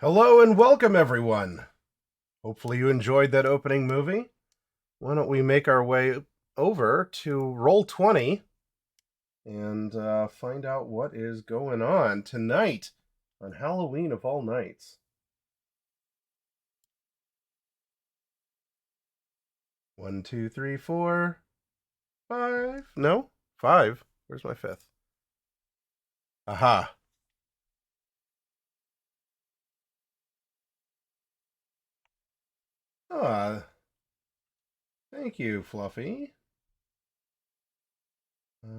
Hello and welcome, everyone. Hopefully you enjoyed that opening movie. Why don't we make our way over to Roll20 and find out what is going on tonight on Halloween of all nights. 1, 2, 3, 4, 5. No, 5. Where's my fifth? Aha. Ah, thank you, Fluffy. We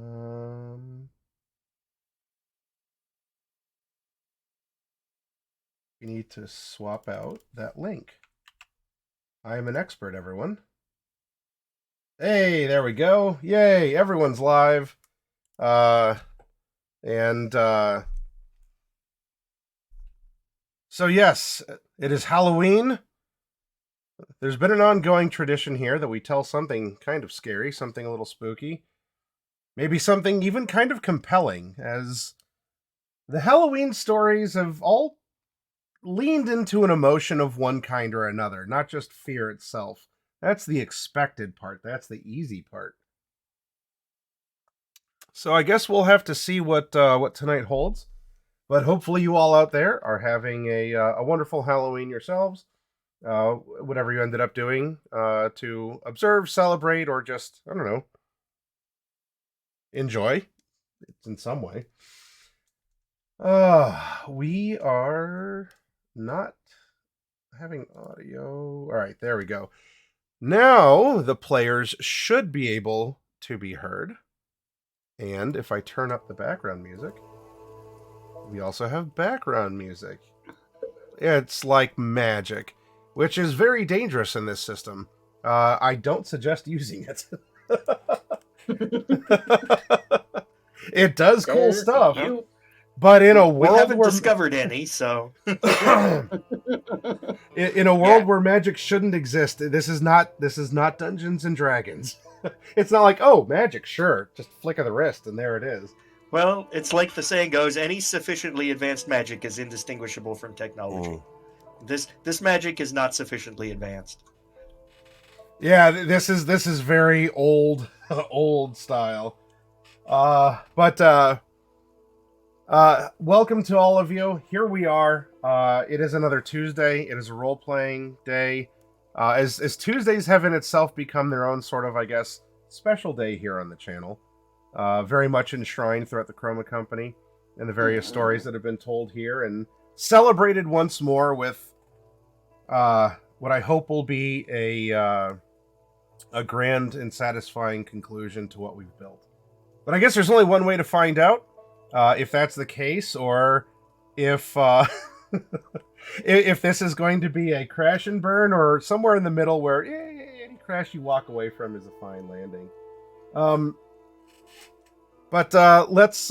need to swap out that link. I am an expert, everyone. Hey, there we go. Yay, everyone's live. And so yes, it is Halloween. There's been an ongoing tradition here that we tell something kind of scary, something a little spooky, maybe something even kind of compelling, as the Halloween stories have all leaned into an emotion of one kind or another, not just fear itself. That's the expected part. That's the easy part. So I guess we'll have to see what tonight holds. But hopefully you all out there are having a wonderful Halloween yourselves. Whatever you ended up doing to observe, celebrate, or just, I don't know, enjoy it in some way. We are not having audio. All right, there we go. Now the players should be able to be heard. And if I turn up the background music, we also have background music. It's like magic, which is very dangerous in this system. I don't suggest using it. It does cool stuff, but in a world we haven't where discovered any, so in a world where magic shouldn't exist, this is not Dungeons and Dragons. It's not like, oh, magic, sure, just flick of the wrist and there it is. Well, it's like the saying goes: any sufficiently advanced magic is indistinguishable from technology. This magic is not sufficiently advanced. Yeah, this is very old old style. But welcome to all of you. Here we are. It is another Tuesday. It is a role-playing day. As Tuesdays have in itself become their own sort of, I guess, special day here on the channel. Very much enshrined throughout the Chroma Company and the various stories that have been told here, and celebrated once more with what I hope will be a grand and satisfying conclusion to what we've built. But I guess there's only one way to find out if that's the case, or if if this is going to be a crash and burn, or somewhere in the middle where any crash you walk away from is a fine landing. But let's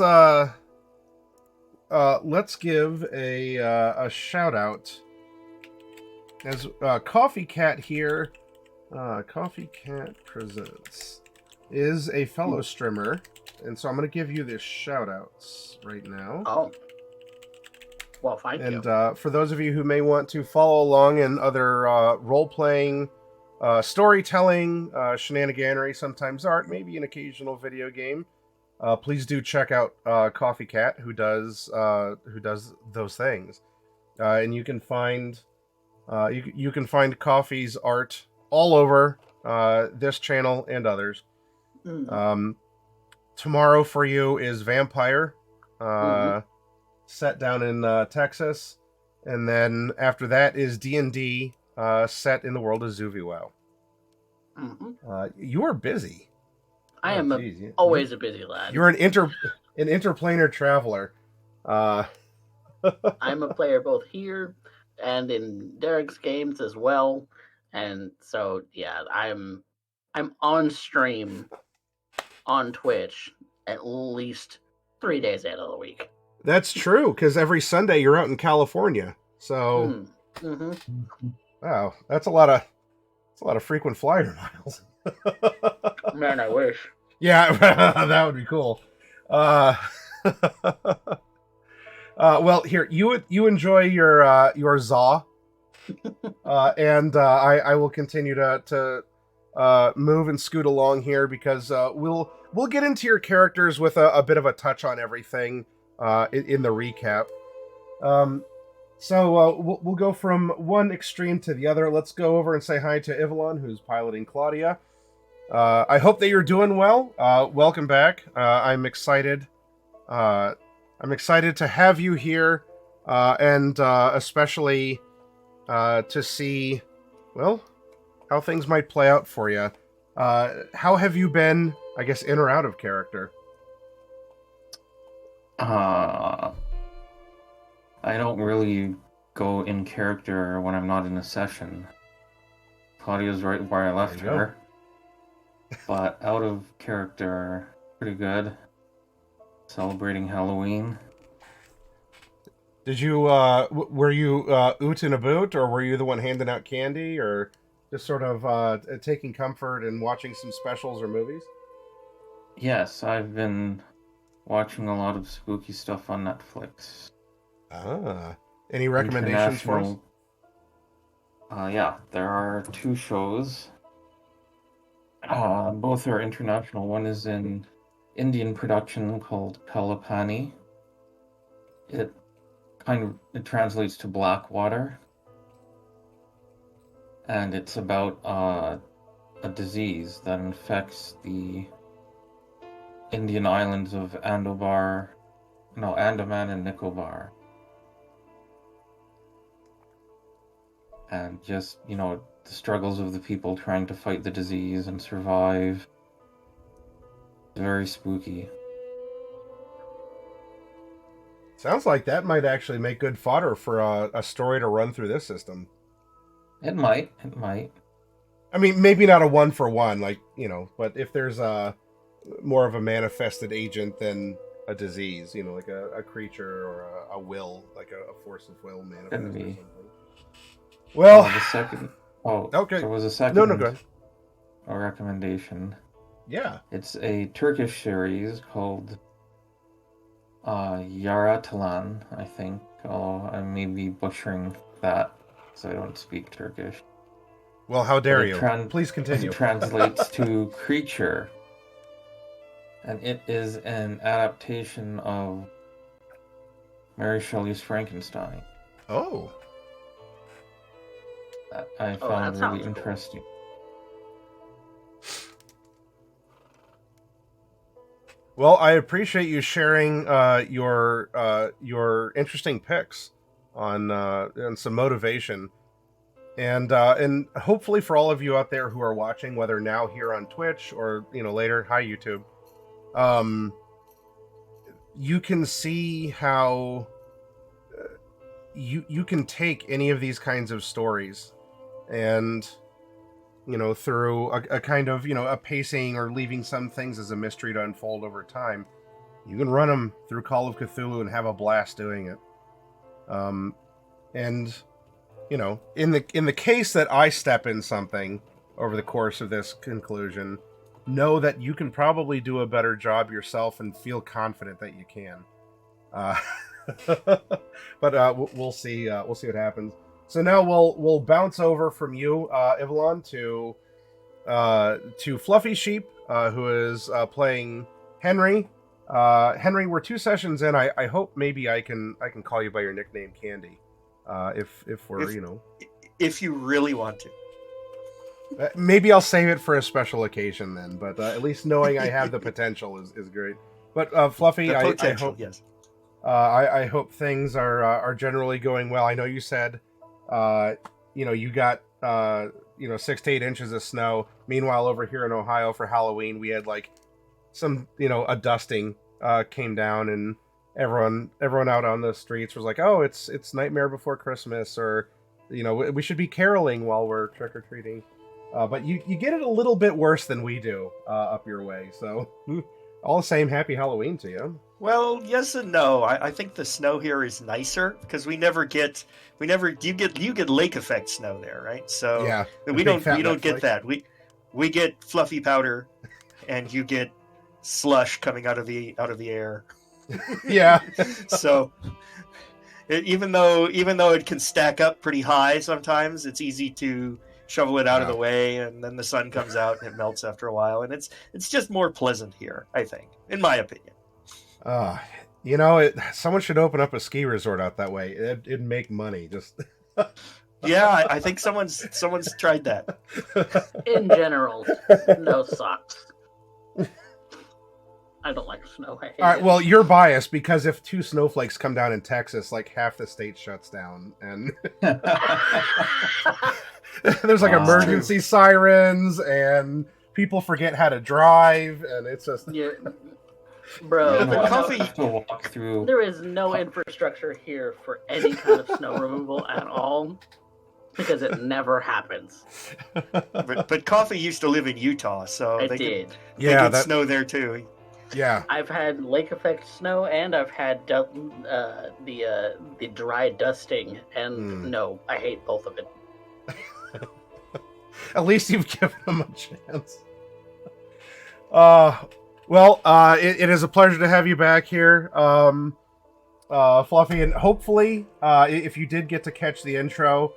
give a shout out as Coffee Cat here. Coffee Cat Presents is a fellow streamer, and so I'm going to give you the shout outs right now. Oh. Well, thank you. And for those of you who may want to follow along in other role-playing, storytelling, shenaniganery, sometimes art, maybe an occasional video game, please do check out Coffee Cat, who does those things. And you can find you can find Coffee's art all over this channel and others. Tomorrow for you is Vampire, set down in Texas, and then after that is D&D, set in the world of Zuviwow. You are busy. I am always a busy lad. You're an interplanar traveler. I'm a player both here and in Derek's games as well, and so yeah, I'm on stream on Twitch at least 3 days out of the week. That's true, because every Sunday you're out in California. So, wow, that's a lot of frequent flyer miles. Man, I wish. Yeah, that would be cool. Well, here you enjoy your Zaw, and I will continue to move and scoot along here because we'll get into your characters with a bit of a touch on everything in the recap. So we'll go from one extreme to the other. Let's go over and say hi to Ivalon, who's piloting Claudia. I hope that you're doing well. Welcome back. I'm excited. I'm excited to have you here, and especially to see, well, how things might play out for you. How have you been, I guess, in or out of character? I don't really go in character when I'm not in a session. Claudia's right where I left her. But out of character, pretty good. Celebrating Halloween. Did you, were you oot and a boot, or were you the one handing out candy, or just sort of taking comfort in watching some specials or movies? Yes, I've been watching a lot of spooky stuff on Netflix. Ah. Any recommendations for us? Yeah, there are 2 shows. Both are international. One is in Indian production called Kalapani. It translates to Blackwater. And it's about a disease that infects the Indian islands of Andaman and Nicobar. And just, the struggles of the people trying to fight the disease and survive. It's very spooky. Sounds like that might actually make good fodder for a story to run through this system. It might. I mean, maybe not a one-for-one, but if there's more of a manifested agent than a disease, like a creature or a will, like a force of will manifest or something. Well, the second. Oh, okay. There was a second. No, go ahead. A recommendation. Yeah. It's a Turkish series called Yaratalan, I think. Oh, I may be butchering that because I don't speak Turkish. Well, how dare you? Please continue. It translates to creature. And it is an adaptation of Mary Shelley's Frankenstein. Oh. That I found really interesting. Well, I appreciate you sharing your interesting picks on some motivation, and hopefully for all of you out there who are watching, whether now here on Twitch or later, hi YouTube, you can see how you can take any of these kinds of stories and through a kind of a pacing or leaving some things as a mystery to unfold over time, you can run them through Call of Cthulhu and have a blast doing it. And in the case that I step in something over the course of this conclusion, know that you can probably do a better job yourself and feel confident that you can. But we'll see. We'll see what happens. So now we'll bounce over from you, Ivalon, to Fluffy Sheep, who is playing Henry. Henry, we're 2 sessions in. I hope maybe I can call you by your nickname, Candy, if we're if you really want to. Maybe I'll save it for a special occasion then. But at least knowing I have the potential is great. But Fluffy, I hope yes. I hope things are generally going well. I know you said. You got 6 to 8 inches of snow. Meanwhile, over here in Ohio for Halloween, we had some a dusting came down, and everyone out on the streets was like, "Oh, it's Nightmare Before Christmas," or we should be caroling while we're trick or treating. But you get it a little bit worse than we do up your way. So all the same, happy Halloween to you. Well, yes and no. I think the snow here is nicer because you get lake effect snow there, right? So yeah, we don't get that. We get fluffy powder, and you get slush coming out of the air. Yeah. So even though it can stack up pretty high sometimes, it's easy to shovel it out of Yeah. the way, and then the sun comes out and it melts after a while, and it's just more pleasant here, I think, in my opinion. Someone should open up a ski resort out that way. It'd make money. Just Yeah, I think someone's tried that. In general, no sucks. I don't like snow. I hate All right. it. Well, you're biased because if 2 snowflakes come down in Texas, like half the state shuts down, and there's like emergency sirens, and people forget how to drive, and it's just Yeah, bro. Yeah, but coffee- have to walk through. There is no infrastructure here for any kind of snow removal at all because it never happens. But Coffee used to live in Utah, so I they did. could snow there too. Yeah. I've had lake effect snow, and I've had the dry dusting, and no, I hate both of it. At least you've given them a chance. It is a pleasure to have you back here, Fluffy, and hopefully, if you did get to catch the intro,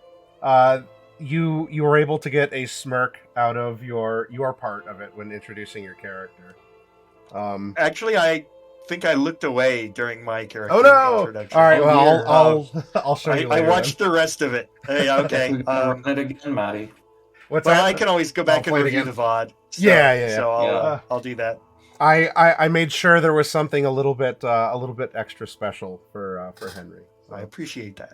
you were able to get a smirk out of your part of it when introducing your character. Actually, I think I looked away during my character introduction. All right, well, I'll show you later. I watched the rest of it. Hey, okay. Run it again, Maddie. What's Well, that? I can always go back and play it review again. the VOD. So, Yeah. So I'll do that. I made sure there was something a little bit extra special for Henry. So. I appreciate that.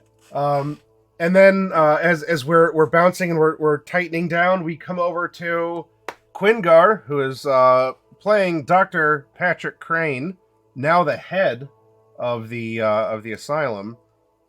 And then as we're bouncing and we're tightening down, we come over to Quingar, who is playing Dr. Patrick Crane, now the head of the asylum.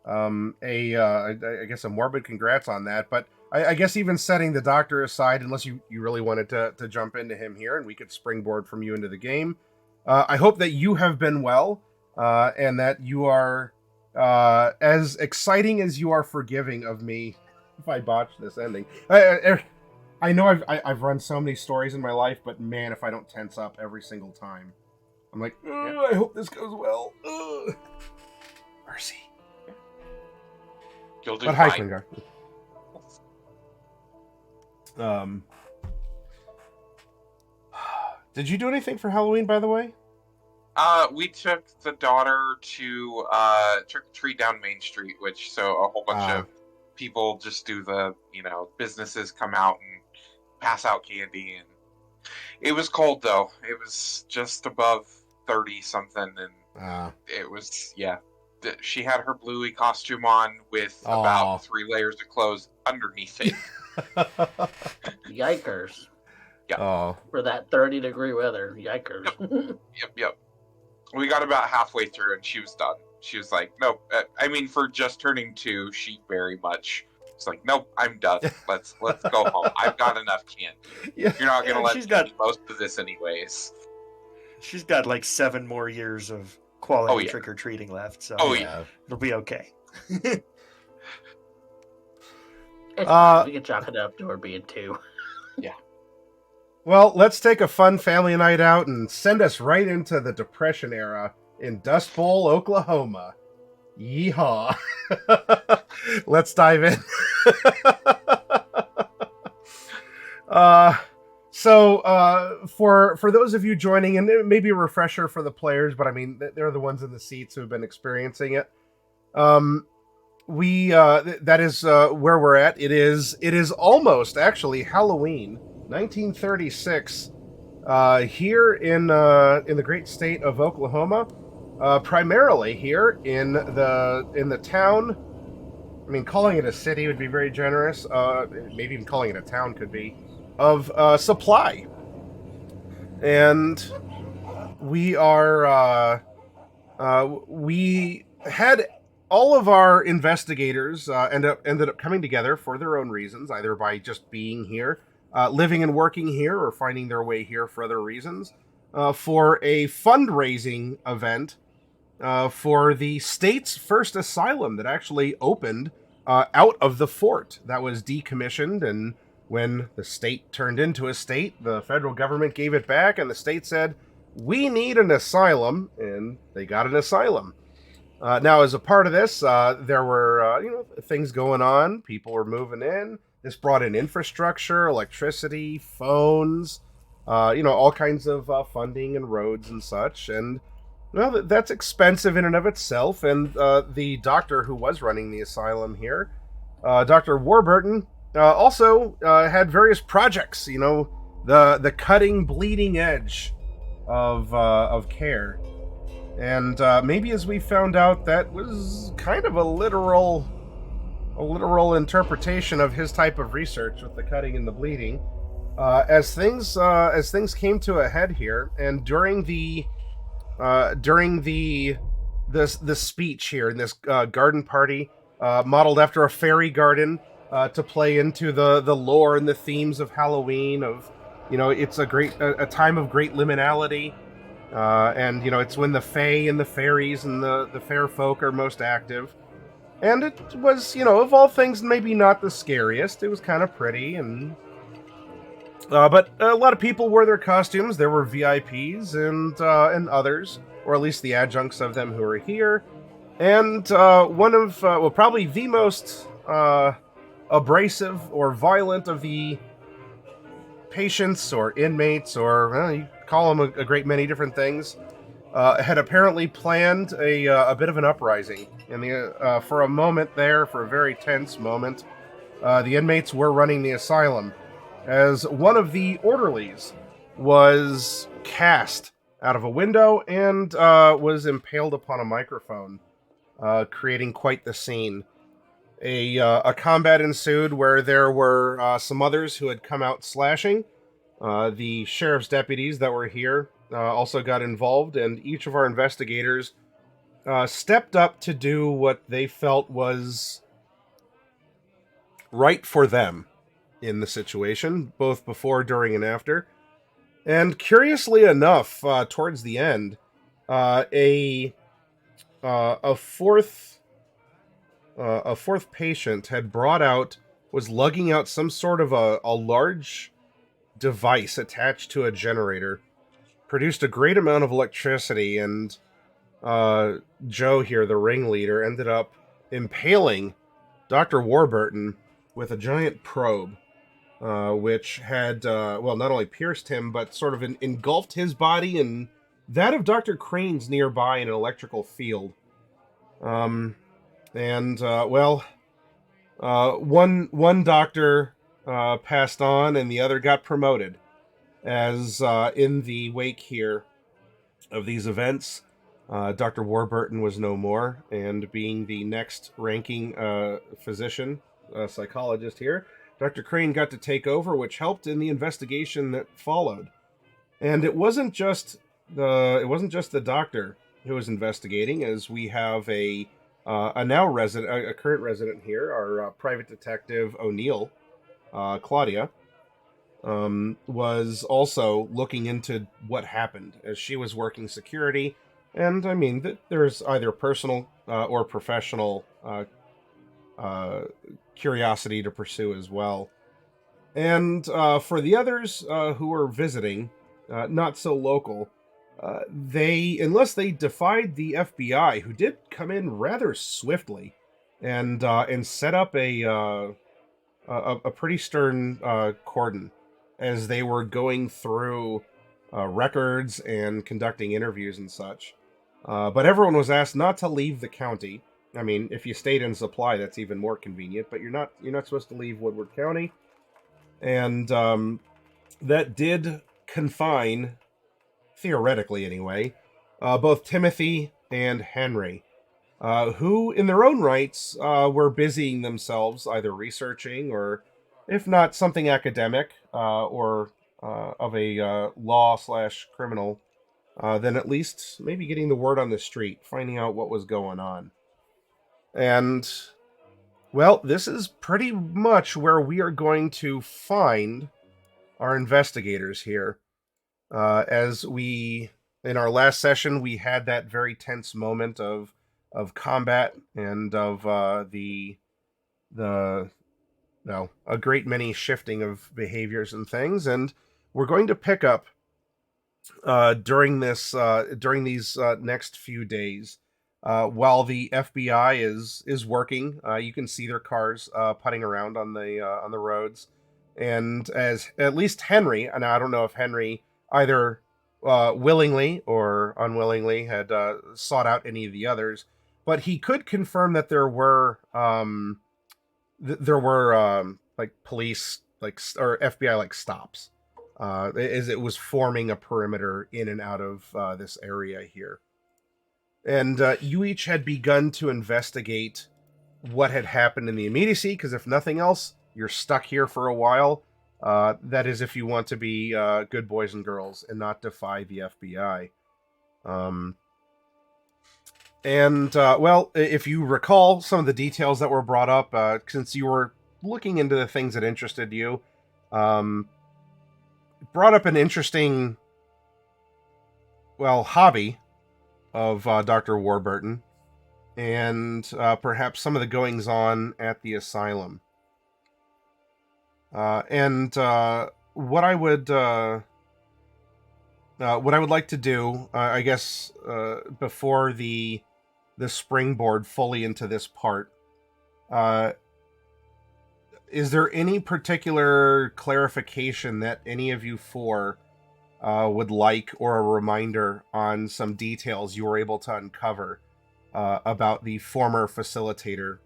I guess a morbid congrats on that, but I guess even setting the doctor aside, unless you really wanted to jump into him here, and we could springboard from you into the game. I hope that you have been well, and that you are as exciting as you are forgiving of me if I botch this ending. I know I've run so many stories in my life, but man, if I don't tense up every single time, I'm like, I hope this goes well. Mercy. You'll do But hi, fine. Quingar. Did you do anything for Halloween, by the way? We took the daughter to trick or treat down Main Street, so a whole bunch of people just do businesses come out and pass out candy, and it was cold though. It was just above 30 something, and it was she had her bluey costume on with about 3 layers of clothes underneath it. Yikers. Yeah. Oh. For that 30-degree weather. Yikers. Yep. We got about halfway through and she was done. She was like, nope. For just turning 2, she very much was like, nope, I'm done. Let's go home. I've got enough candy. Yeah. You're not going to let me got eat most of this anyways. She's got like 7 more years of quality trick-or-treating left, so it'll be okay. It's fine. We can chalk it up to her being 2. Yeah. Well, let's take a fun family night out and send us right into the Depression era in Dust Bowl, Oklahoma. Yeehaw. Let's dive in. For those of you joining, and it may be a refresher for the players, but I mean, they're the ones in the seats who have been experiencing it. That is where we're at. It is almost actually Halloween, 1936, here in the great state of Oklahoma, primarily here in the town. I mean, calling it a city would be very generous. Maybe even calling it a town could be, of Supply. And we are we had all of our investigators ended up coming together for their own reasons, either by just being here, living and working here, or finding their way here for other reasons, for a fundraising event for the state's first asylum that actually opened out of the fort that was decommissioned. And when the state turned into a state, the federal government gave it back, and the state said, we need an asylum, and they got an asylum. Now, as a part of this, there were things going on. People were moving in. This brought in infrastructure, electricity, phones, all kinds of funding and roads and such. And well, that's expensive in and of itself. And the doctor who was running the asylum here, Dr. Warburton, also had various projects. The cutting, bleeding edge of care. And maybe, as we found out, that was kind of a literal interpretation of his type of research with the cutting and the bleeding. As things came to a head here, and during the speech here in this garden party, modeled after a fairy garden, to play into the lore and the themes of Halloween. It's a time of great liminality. And it's when the fae and the fairies and the fair folk are most active. And it was, of all things, maybe not the scariest. It was kind of pretty, but a lot of people wore their costumes. There were VIPs and others, or at least the adjuncts of them who were here. And one of, probably the most abrasive or violent of the patients or inmates, or you call them a great many different things, had apparently planned a bit of an uprising. And for a moment there, for a very tense moment, the inmates were running the asylum, as one of the orderlies was cast out of a window and was impaled upon a microphone, creating quite the scene. A combat ensued where there were some others who had come out slashing. The sheriff's deputies that were here also got involved, and each of our investigators stepped up to do what they felt was right for them in the situation, both before, during, and after. And curiously enough, towards the end, a fourth patient was lugging out some sort of a large device attached to a generator, produced a great amount of electricity, and Joe here, the ringleader, ended up impaling Dr. Warburton with a giant probe, which had, not only pierced him, but sort of engulfed his body and that of Dr. Crane's nearby in an electrical field. One doctor passed on, and the other got promoted, as in the wake here of these events, Dr. Warburton was no more, and being the next ranking physician, psychologist here, Dr. Crane got to take over, which helped in the investigation that followed. And it wasn't just the doctor who was investigating, as we have a current resident here, our private detective O'Neill, Claudia, was also looking into what happened, as she was working security. And I mean, there's either personal or professional curiosity to pursue as well. And for the others who were visiting, not so local, unless they defied the FBI, who did come in rather swiftly and set up a pretty stern cordon as they were going through records and conducting interviews and such. But everyone was asked not to leave the county. I mean, if you stayed in Supply, that's even more convenient. But you're not supposed to leave Woodward County, and that did confine, theoretically anyway, both Timothy and Henry, who, in their own rights, were busying themselves either researching or, if not something academic or of a law/criminal, then at least maybe getting the word on the street, finding out what was going on. And, well, this is pretty much where we are going to find our investigators here. As we, in our last session, we had that very tense moment of combat and of a great many shifting of behaviors and things, and we're going to pick up during these next few days, while the FBI is working. You can see their cars putting around on the roads, and as at least Henry, and I don't know if Henry either willingly or unwillingly had sought out any of the others, but he could confirm that there were like police or FBI like stops, as it was forming a perimeter in and out of this area here. And you each had begun to investigate what had happened in the immediacy, because if nothing else, you're stuck here for a while. That is, if you want to be good boys and girls and not defy the FBI. Well, if you recall some of the details that were brought up, since you were looking into the things that interested you, brought up an interesting, well, hobby of Dr. Warburton, and perhaps some of the goings-on at the asylum. What I would like to do, I guess, before the springboard fully into this part, is there any particular clarification that any of you four would like, or a reminder on some details you were able to uncover about the former facilitator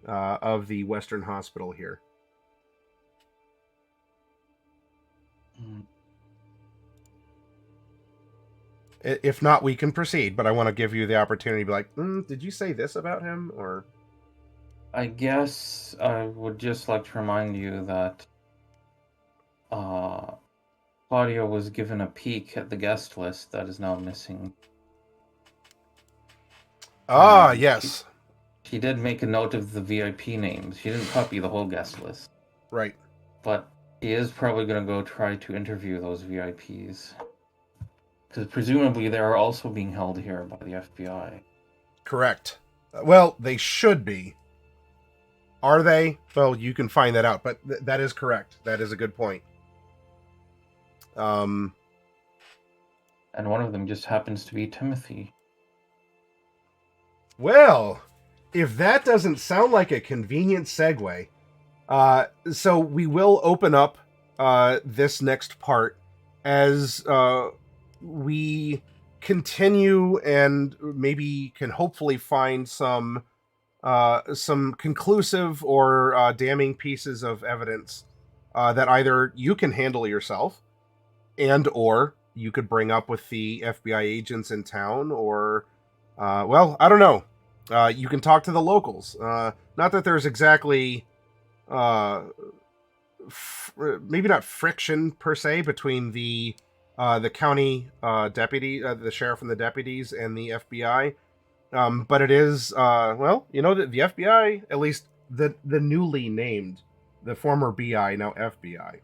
of the Western Hospital here? If not, we can proceed, but I want to give you the opportunity to be like, did you say this about him? Or I guess I would just like to remind you that Claudia was given a peek at the guest list that is now missing. Yes. She did make a note of the VIP names. She didn't copy the whole guest list. Right. But she is probably going to go try to interview those VIPs. Because presumably they are also being held here by the FBI. Correct. Well, they should be. Are they? Well, you can find that out, but that is correct. That is a good point. And one of them just happens to be Timothy. Well, if that doesn't sound like a convenient segue, so we will open up this next part as we continue and maybe can hopefully find some conclusive or damning pieces of evidence that either you can handle yourself, and or you could bring up with the FBI agents in town, or well, I don't know. You can talk to the locals. Not that there's exactly maybe not friction per se between the county deputy, the sheriff and the deputies, and the FBI. But it is, well, you know, the FBI, at least the newly named, the former BI, now FBI.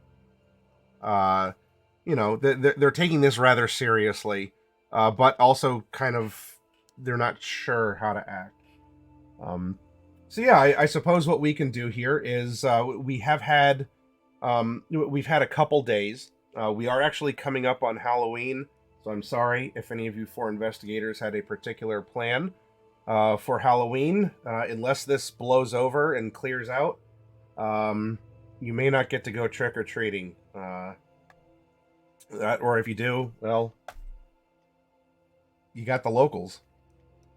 You know, they're taking this rather seriously, but also kind of, they're not sure how to act. So yeah, I suppose what we can do here is we've had a couple days. We are actually coming up on Halloween, so I'm sorry if any of you four investigators had a particular plan for Halloween. Unless this blows over and clears out, you may not get to go trick-or-treating. Or if you do, well, you got the locals.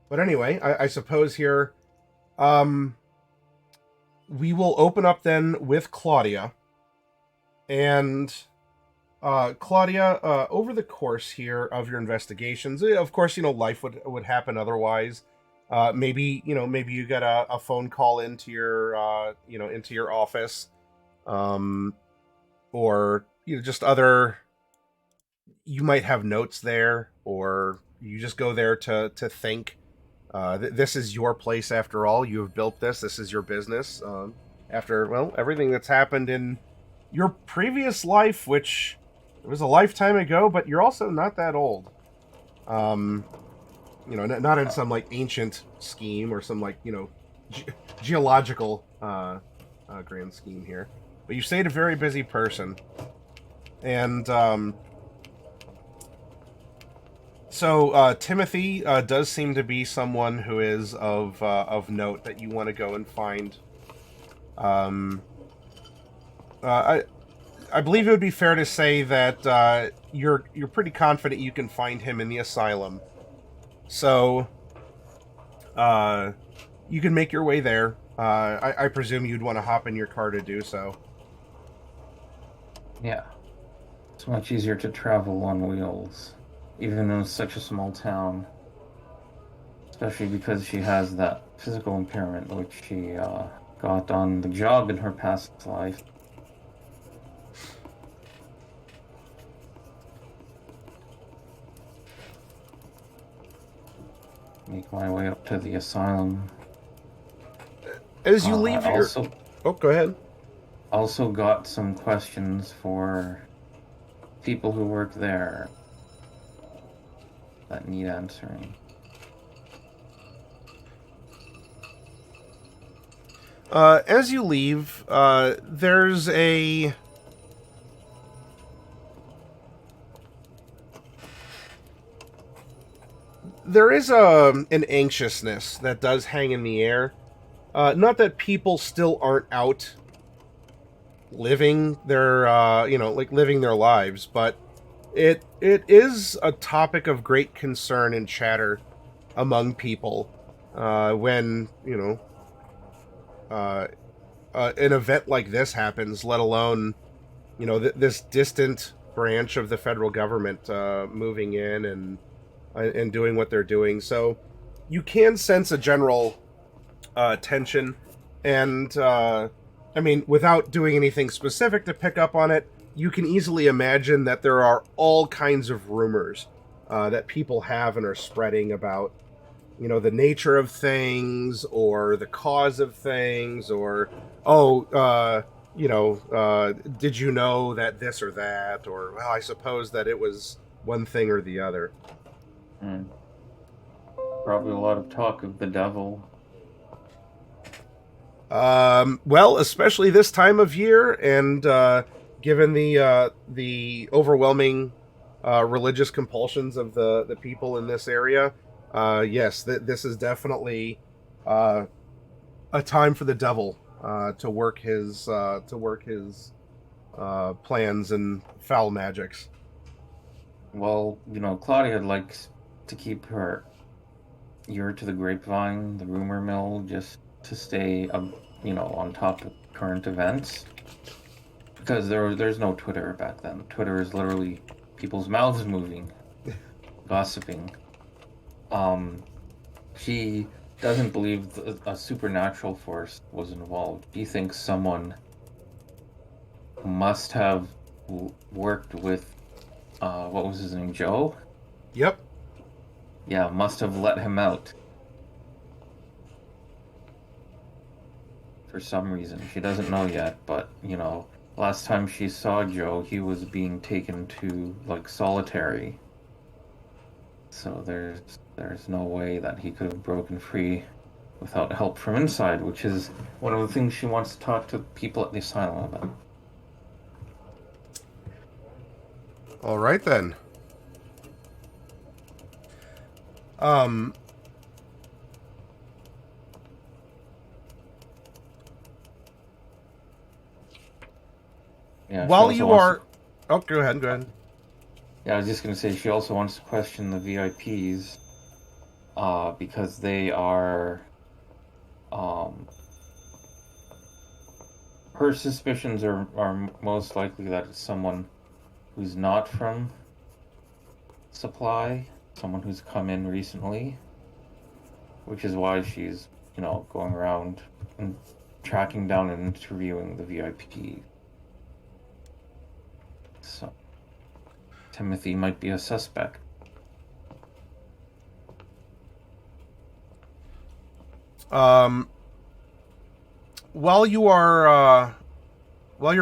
But anyway, I suppose here, we will open up then with Claudia. And Claudia, over the course here of your investigations, of course, you know, life would happen otherwise. Maybe you got a phone call into your, into your office, or, you know, just other, you might have notes there, or you just go there to think. This is your place after all. You have built this. This is your business. After, well, everything that's happened in your previous life, which it was a lifetime ago, but you're also not that old. You know, not in some like ancient scheme or some like, you know, geological grand scheme here. But you stayed a very busy person, and So Timothy does seem to be someone who is of note that you want to go and find. Um, I believe it would be fair to say that you're pretty confident you can find him in the asylum. So you can make your way there. I presume you'd want to hop in your car to do so. Yeah. It's much easier to travel on wheels, even in such a small town. Especially because she has that physical impairment, which she got on the job in her past life. Make my way up to the asylum. As you leave your... Oh, go ahead. Also got some questions for people who work there that need answering. As you leave, there's a... There is an anxiousness that does hang in the air. Not that people still aren't out living their, living their lives, but it is a topic of great concern and chatter among people when, an event like this happens, let alone, this distant branch of the federal government moving in and doing what they're doing. So you can sense a general tension, and without doing anything specific to pick up on it, you can easily imagine that there are all kinds of rumors that people have and are spreading about, the nature of things, or the cause of things, or, did you know that this or that, or, well, I suppose that it was one thing or the other. Probably a lot of talk of the devil. Well, especially this time of year, and given the overwhelming religious compulsions of the people in this area, yes, this is definitely a time for the devil to work his plans and foul magics. Well, Claudia likes to keep her ear to the grapevine, the rumor mill, just to stay, on top of current events. Because there's no Twitter back then. Twitter is literally people's mouths moving, gossiping. She doesn't believe a supernatural force was involved. She thinks someone must have worked with, what was his name, Joe? Yep. Yeah, must have let him out. For some reason. She doesn't know yet, but, last time she saw Joe, he was being taken to, solitary. So there's no way that he could have broken free without help from inside, which is one of the things she wants to talk to people at the asylum about. All right, then. Yeah, while you are... Oh, go ahead. Yeah, I was just going to say, she also wants to question the VIPs, because they are... her suspicions are most likely that it's someone who's not from Supply, someone who's come in recently, which is why she's, going around and tracking down and interviewing the VIP. So, Timothy might be a suspect. While you're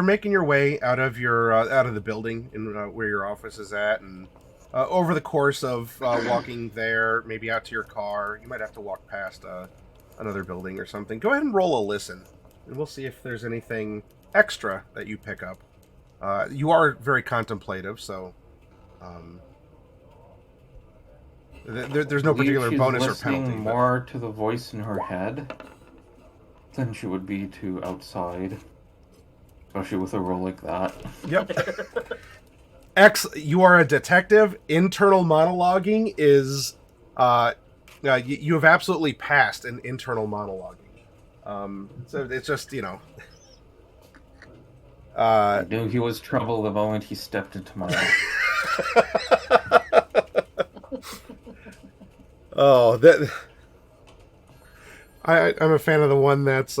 making your way out of the building and where your office is at, and over the course of walking there, maybe out to your car, you might have to walk past another building or something. Go ahead and roll a listen, and we'll see if there's anything extra that you pick up. You are very contemplative, so There's no I believe particular she's bonus or listening penalty. But... more to the voice in her head than she would be to outside, especially with a roll like that. Yep. You are a detective. Internal monologuing is, you have absolutely passed an internal monologuing. So it's just, I knew he was trouble the moment he stepped into my life. Oh, that I'm a fan of the one that's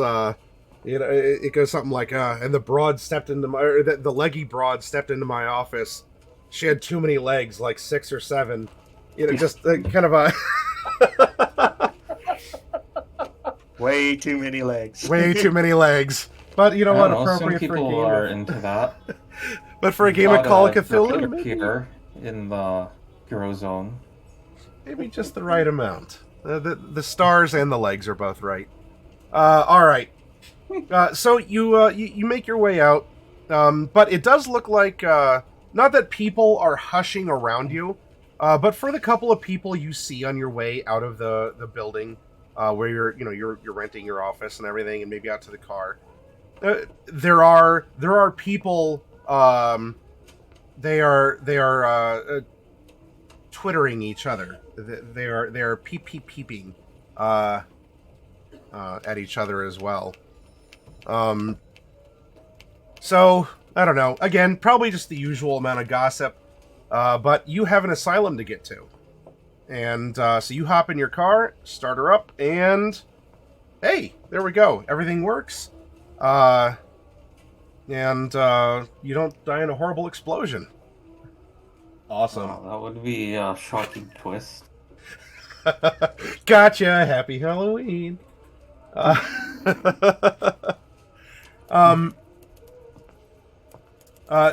it goes something like and the broad stepped into my or the leggy broad stepped into my office. She had too many legs, like 6 or 7. Just kind of a Way too many legs. way too many legs. But you know I what? don't know, Appropriate some for a people game. are into that. But for a game of Call of Cthulhu, appear in the hero zone. maybe just the right amount. The stars and the legs are both right. All right. So you make your way out, but it does look like not that people are hushing around you, but for the couple of people you see on your way out of the building, where you're renting your office and everything, and maybe out to the car, there are people. They are twittering each other. They are peeping at each other as well. So I don't know. Again, probably just the usual amount of gossip. But you have an asylum to get to, and so you hop in your car, start her up, and hey, there we go. Everything works. And you don't die in a horrible explosion. Awesome. Wow, that would be a shocking twist. Gotcha. Happy Halloween.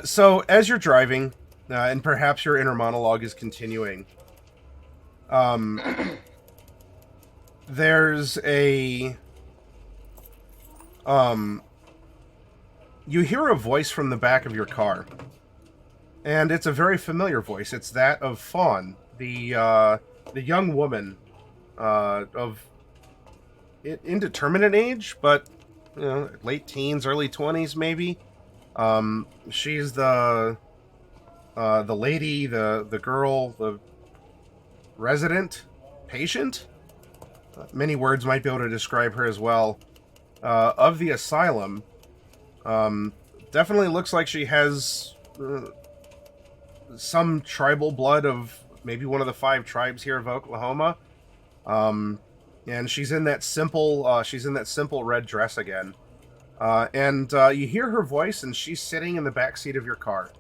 So as you're driving, and perhaps your inner monologue is continuing, there's a you hear a voice from the back of your car, and it's a very familiar voice. It's that of Fawn, the young woman of indeterminate age, but late teens, early 20s, maybe. She's the lady, the girl, the resident, patient. Many words might be able to describe her as well. Of the asylum. Definitely looks like she has some tribal blood of maybe one of the 5 tribes here of Oklahoma. And she's in that simple red dress again. And you hear her voice, and she's sitting in the back seat of your car.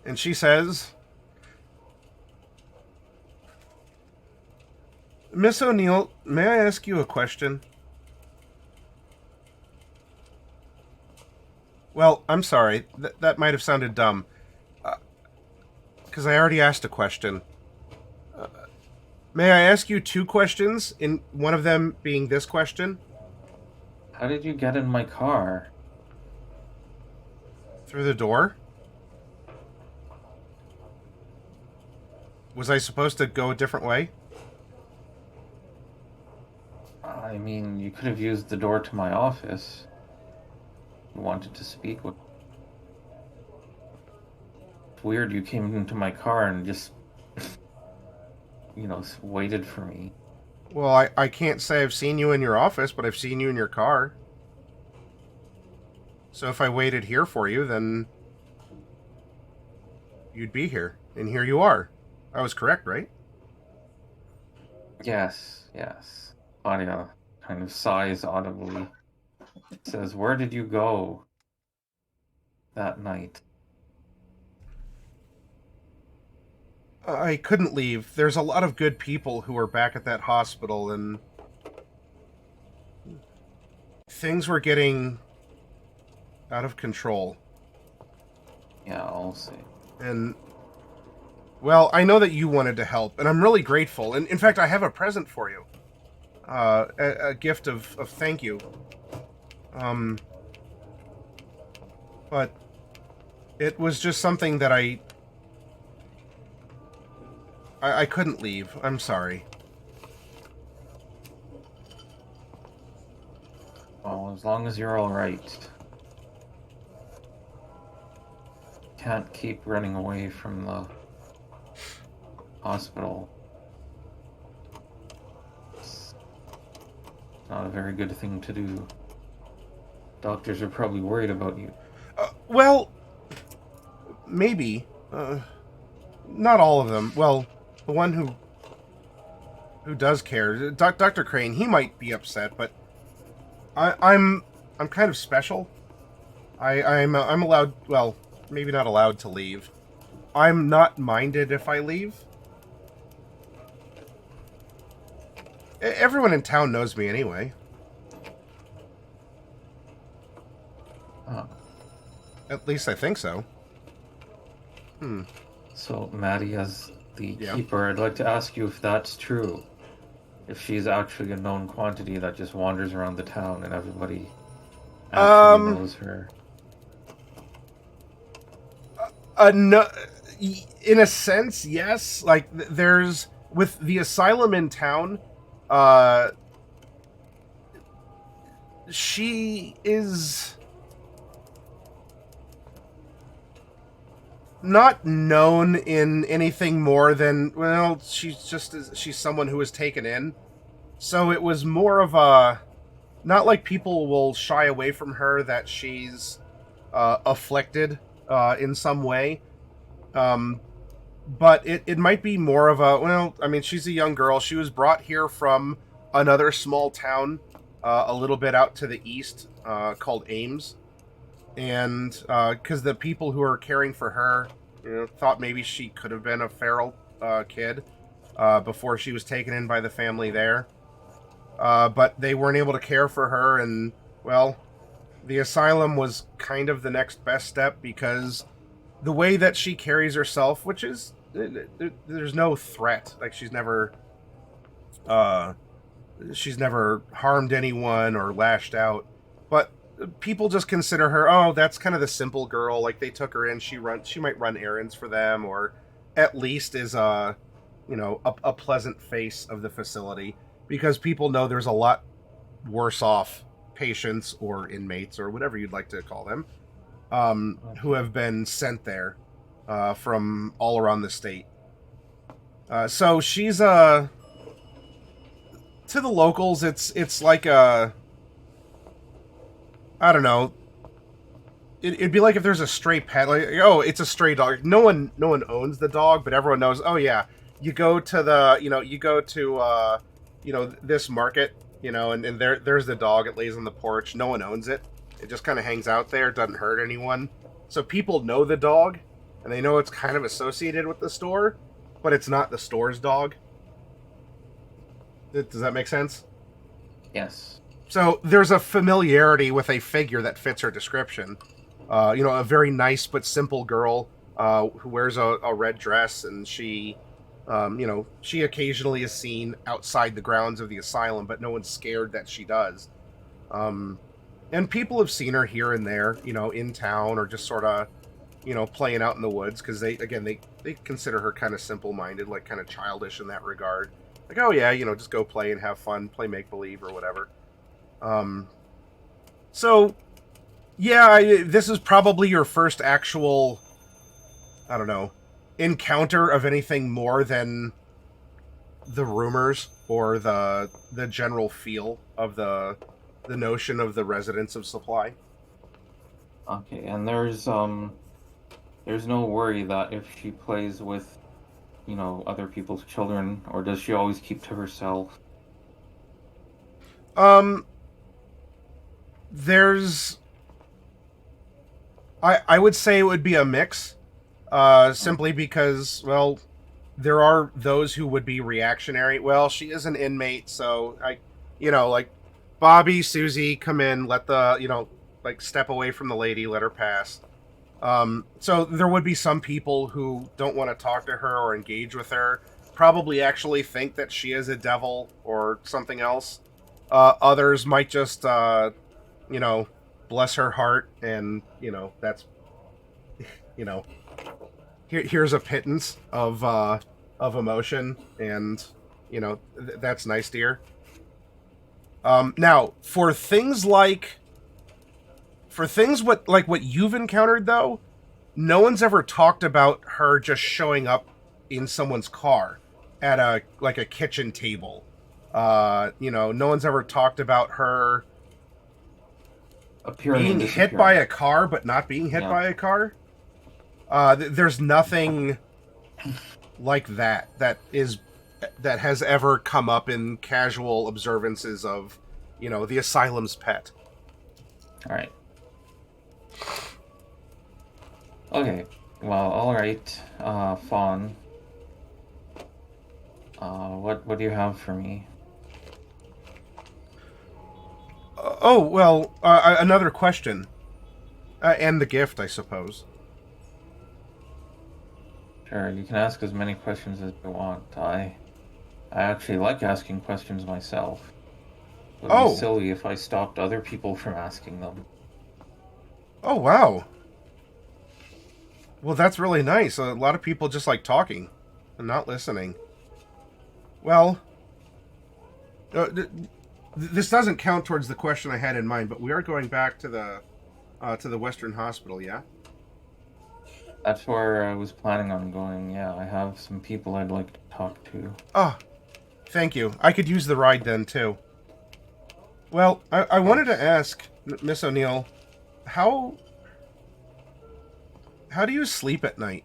And she says, "Miss O'Neill, may I ask you a question?" Well, I'm sorry. That might have sounded dumb. Because I already asked a question. May I ask you 2 questions, in one of them being this question? How did you get in my car? Through the door? Was I supposed to go a different way? I mean, you could have used the door to my office. You wanted to speak with... It's weird you came into my car and just... waited for me. Well, I can't say I've seen you in your office, but I've seen you in your car. So if I waited here for you, then you'd be here. And here you are. I was correct, right? Yes. Claudia kind of sighs audibly. Says, "Where did you go that night?" I couldn't leave. There's a lot of good people who are back at that hospital, and things were getting out of control. Yeah, I'll see. And, well, I know that you wanted to help, and I'm really grateful. And in fact, I have a present for you. A gift of thank you. But It was just something that I couldn't leave. I'm sorry. Well, as long as you're alright. Can't keep running away from the hospital. It's not a very good thing to do. Doctors are probably worried about you. Well, maybe. Not all of them. Well, the one who does care, Dr. Crane, he might be upset, but I'm kind of special. I'm allowed. Well, maybe not allowed to leave. I'm not minded if I leave. Everyone in town knows me anyway. At least I think so. So, Maddie, as the Yeah. keeper, I'd like to ask you if that's true. If she's actually a known quantity that just wanders around the town and everybody actually knows her. No, in a sense, yes. Like, there's with the asylum in town. She is not known in anything more than, well, she's someone who was taken in. So it was more of a, not like people will shy away from her that she's afflicted in some way. But it might be more of a, well, I mean, she's a young girl. She was brought here from another small town a little bit out to the east called Ames. And because the people who are caring for her, thought maybe she could have been a feral kid before she was taken in by the family there. But they weren't able to care for her, and, well, the asylum was kind of the next best step, because the way that she carries herself, which is, there's no threat. Like, she's never harmed anyone or lashed out, but people just consider her, oh, that's kind of the simple girl. Like, they took her in, she might run errands for them, or at least is a pleasant face of the facility, because people know there's a lot worse off patients or inmates or whatever you'd like to call them, who have been sent there from all around the state. So she's to the locals, it's like a, I don't know. It'd be like if there's a stray pet, like, oh, it's a stray dog. No one owns the dog, but everyone knows. Oh yeah, you go to this market, and there's the dog. It lays on the porch. No one owns it. It just kind of hangs out there. Doesn't hurt anyone. So people know the dog, and they know it's kind of associated with the store, but it's not the store's dog. Does that make sense? Yes. So there's a familiarity with a figure that fits her description. A very nice but simple girl who wears a red dress, and she occasionally is seen outside the grounds of the asylum, but no one's scared that she does. And people have seen her here and there, in town, or just sort of, playing out in the woods, because they consider her kind of simple-minded, like kind of childish in that regard. Like, oh yeah, just go play and have fun, play make-believe or whatever. So, yeah, this is probably your first actual, I don't know, encounter of anything more than the rumors or the general feel of the notion of the residents of Supply. Okay, and there's no worry that if she plays with, other people's children, or does she always keep to herself? There's, I would say it would be a mix, simply because, well, there are those who would be reactionary. Well, she is an inmate, so like Bobby, Susie, come in, let the, step away from the lady, let her pass. So there would be some people who don't want to talk to her or engage with her, probably actually think that she is a devil or something else. Others might just, bless her heart, and, that's, here's a pittance of emotion, and that's nice, dear. Now for things what you've encountered though, no one's ever talked about her just showing up in someone's car at a kitchen table. No one's ever talked about her Appearing being and hit by disappearing. a car but not being hit Yeah. by a car. There's nothing like that has ever come up in casual observances of, the asylum's pet. All right. Okay. Well, all right. Fawn. What do you have for me? Another question. And the gift, I suppose. Sure, you can ask as many questions as you want. I actually like asking questions myself. It would be silly if I stopped other people from asking them. Oh, wow. Well, that's really nice. A lot of people just like talking and not listening. Well, this doesn't count towards the question I had in mind, but we are going back to the Western Hospital, yeah? That's where I was planning on going, yeah. I have some people I'd like to talk to. Ah, thank you. I could use the ride then, too. Well, I wanted to ask, Miss O'Neill, how do you sleep at night?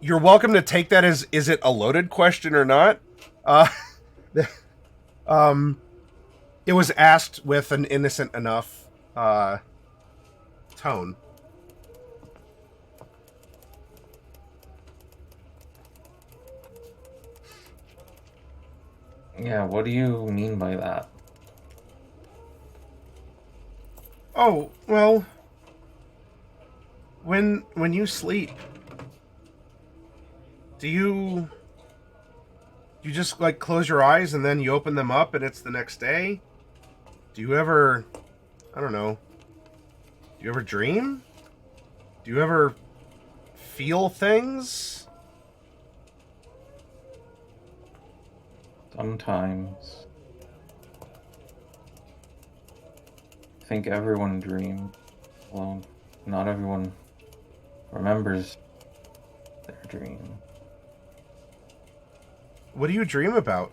You're welcome to take that as, is it a loaded question or not? It was asked with an innocent enough tone. Yeah, what do you mean by that? Oh, well, when you sleep, do you just like close your eyes and then you open them up and it's the next day? Do you ever, I don't know, do you ever dream? Do you ever feel things? Sometimes. I think everyone dreams. Well, not everyone remembers their dream. What do you dream about?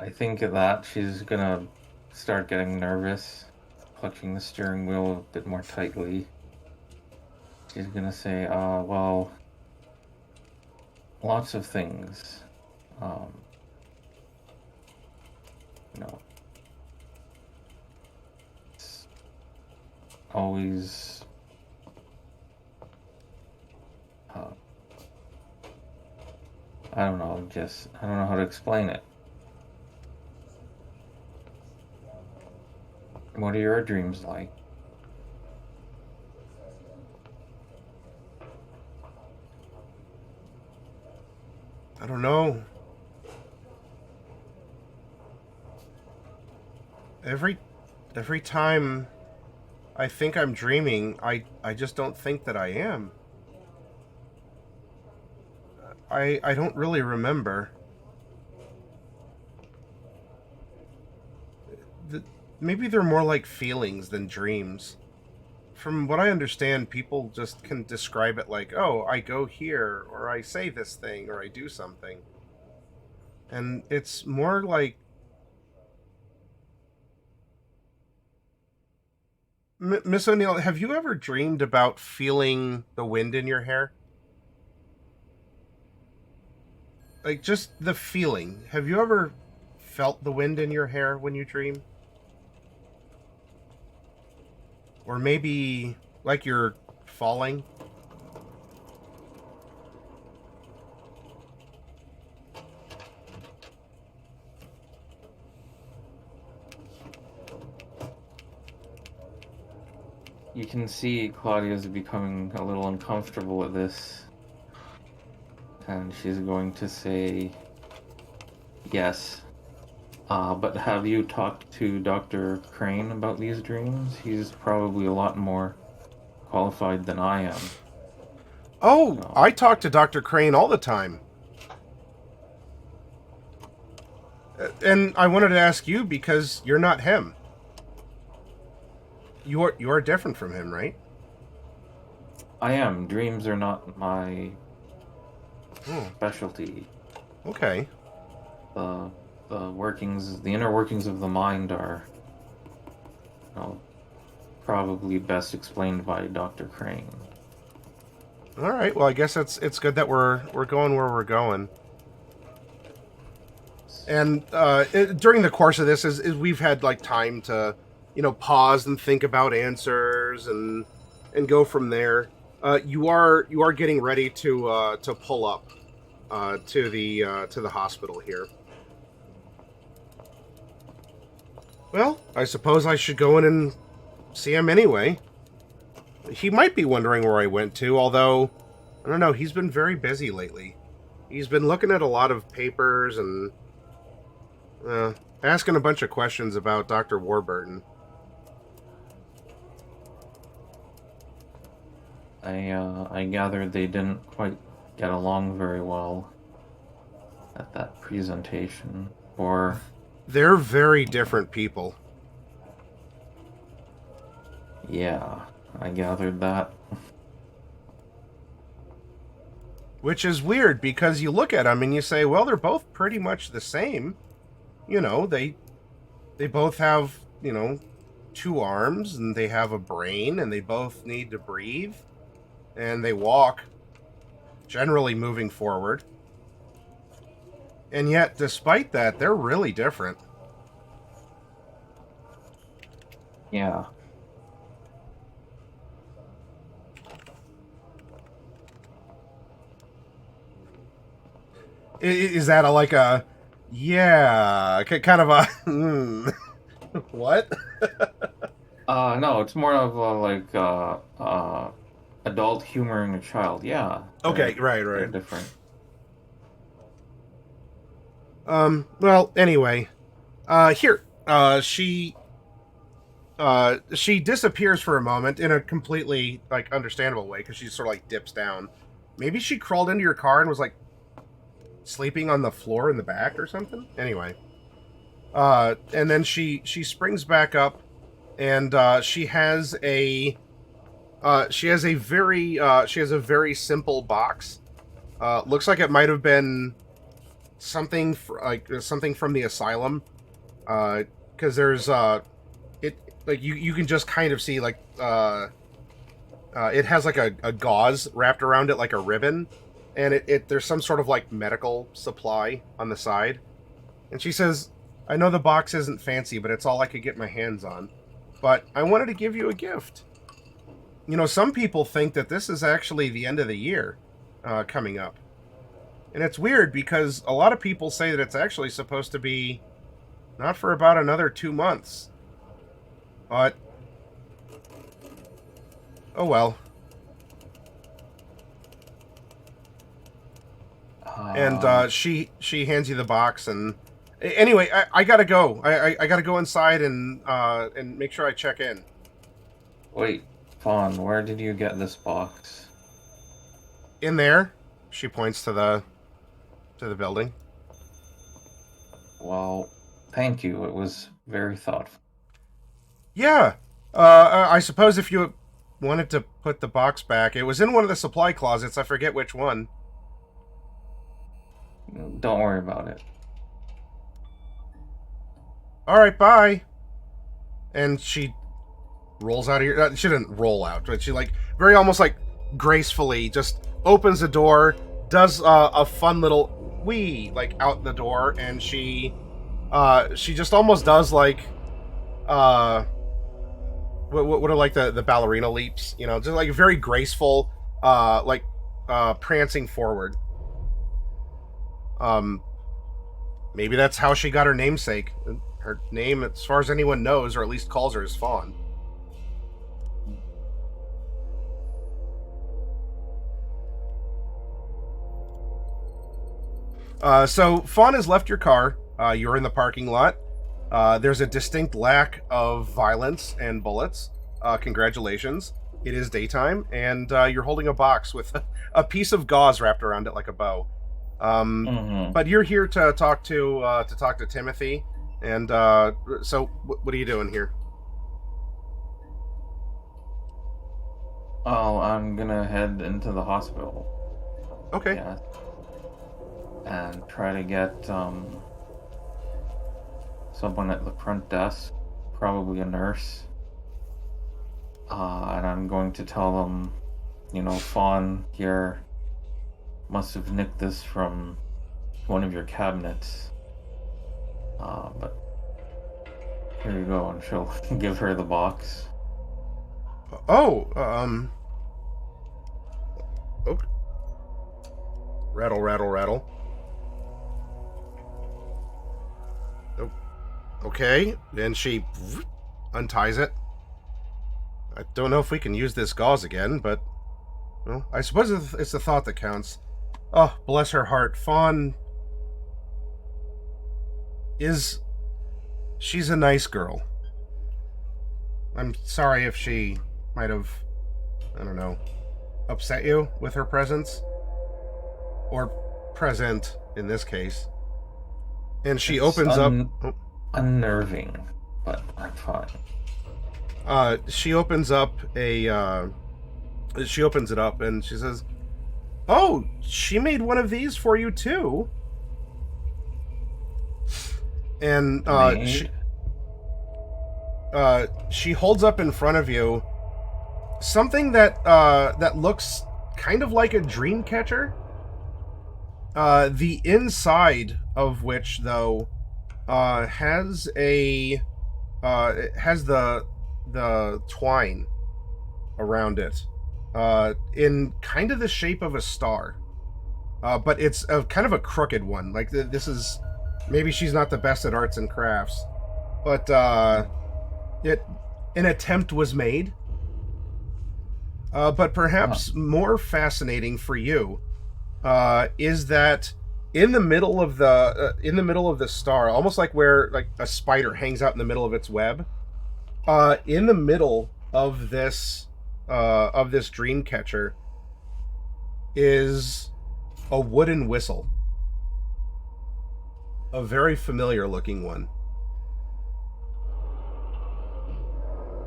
I think that she's gonna start getting nervous, clutching the steering wheel a bit more tightly. She's gonna say, well, lots of things. It's always I don't know, I don't know how to explain it. What are your dreams like? I don't know. Every time I think I'm dreaming, I just don't think that I am. I don't really remember. Maybe they're more like feelings than dreams. From what I understand, people just can describe it like, oh, I go here, or I say this thing, or I do something. And it's more like... Miss O'Neill, have you ever dreamed about feeling the wind in your hair? Like, just the feeling. Have you ever felt the wind in your hair when you dream? Or maybe like you're falling? You can see Claudia's becoming a little uncomfortable with this. And she's going to say, yes. But have you talked to Dr. Crane about these dreams? He's probably a lot more qualified than I am. Oh, No. I talk to Dr. Crane all the time. And I wanted to ask you because you're not him. You're different from him, right? I am. Dreams are not my Oh, specialty. okay. The inner workings of the mind are, probably best explained by Dr. Crane. All right. Well, I guess it's good that we're going where we're going. And during the course of this, is we've had like time to, pause and think about answers and go from there. You are getting ready to pull up to the hospital here. Well, I suppose I should go in and see him anyway. He might be wondering where I went to, although I don't know. He's been very busy lately. He's been looking at a lot of papers and asking a bunch of questions about Dr. Warburton. I gathered they didn't quite get along very well at that presentation. Or They're very different people. yeah, I gathered that. Which is weird because you look at them and you say, well, they're both pretty much the same. They both have, 2 arms and they have a brain and they both need to breathe and they walk, generally moving forward. And yet, despite that, they're really different. Yeah. Is that yeah, kind of a, what? No, it's more of a, adult humoring a child. Yeah. Okay, They're right. different. Well, anyway, here, she disappears for a moment in a completely, understandable way, because she sort of, dips down. Maybe she crawled into your car and was, sleeping on the floor in the back or something? Anyway. And then she springs back up, and, she has a very simple box. Looks like it might have been something something from the asylum, because there's you can just kind of see it has a gauze wrapped around it like a ribbon, and there's some sort of medical supply on the side. And she says, I know the box isn't fancy, but it's all I could get my hands on, but I wanted to give you a gift. Some people think that this is actually the end of the year coming up. And it's weird because a lot of people say that it's actually supposed to be not for about another 2 months. But, oh well. And she hands you the box, and anyway, I gotta go. I gotta go inside and make sure I check in. Wait, Fawn, where did you get this box? In there, she points to the building. Well, thank you. It was very thoughtful. Yeah. I suppose if you wanted to put the box back, it was in one of the supply closets. I forget which one. Don't worry about it. All right, bye. And she rolls out of your... she didn't roll out, but she very almost gracefully just opens the door, does a fun little wee out the door, and she just almost does what are the ballerina leaps, just very graceful, prancing forward. Maybe that's how she got her namesake. Her name, as far as anyone knows, or at least calls her, is Fawn. So Fawn has left your car. You're in the parking lot. There's a distinct lack of violence and bullets. Congratulations. It is daytime, and you're holding a box with a piece of gauze wrapped around it like a bow. But you're here to talk to Timothy, and so what are you doing here? Oh, I'm gonna head into the hospital. Okay. Yeah. And try to get someone at the front desk, probably a nurse. And I'm going to tell them, Fawn here must have nicked this from one of your cabinets. But here you go, and she'll give her the box. Oh, okay. Rattle, rattle, rattle. Oh, okay, then she unties it. I don't know if we can use this gauze again, but well, I suppose it's the thought that counts. Oh, bless her heart. Fawn she's a nice girl. I'm sorry if she might have, I don't know, upset you with her presence. Or present, in this case. And she opens up... Unnerving, but I'm fine. She opens up she opens it up and she says, "Oh, she made one of these for you too." And she holds up in front of you something that looks kind of like a dream catcher. The inside of which, though, has the twine around it, in kind of the shape of a star, but it's a kind of a crooked one. Like this is maybe she's not the best at arts and crafts, but an attempt was made. But perhaps more fascinating for you is that in the middle of the star, almost like where like a spider hangs out in the middle of its web, in the middle of this dream catcher is a wooden whistle, a very familiar looking one.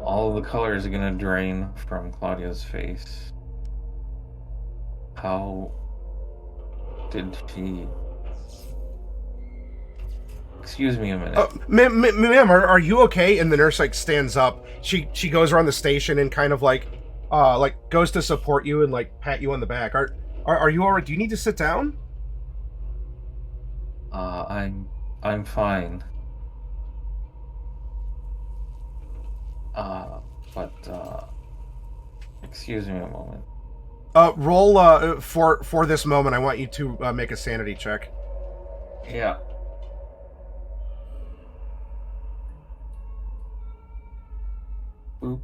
All the colors are gonna drain from Claudia's face. How did she... Excuse me a minute. Ma'am, are you okay? And the nurse like stands up. She goes around the station and kind of like goes to support you and like pat you on the back. Are you alright? Do you need to sit down? I'm fine. But excuse me a moment. Roll for this moment. I want you to make a sanity check. Yeah. Boop.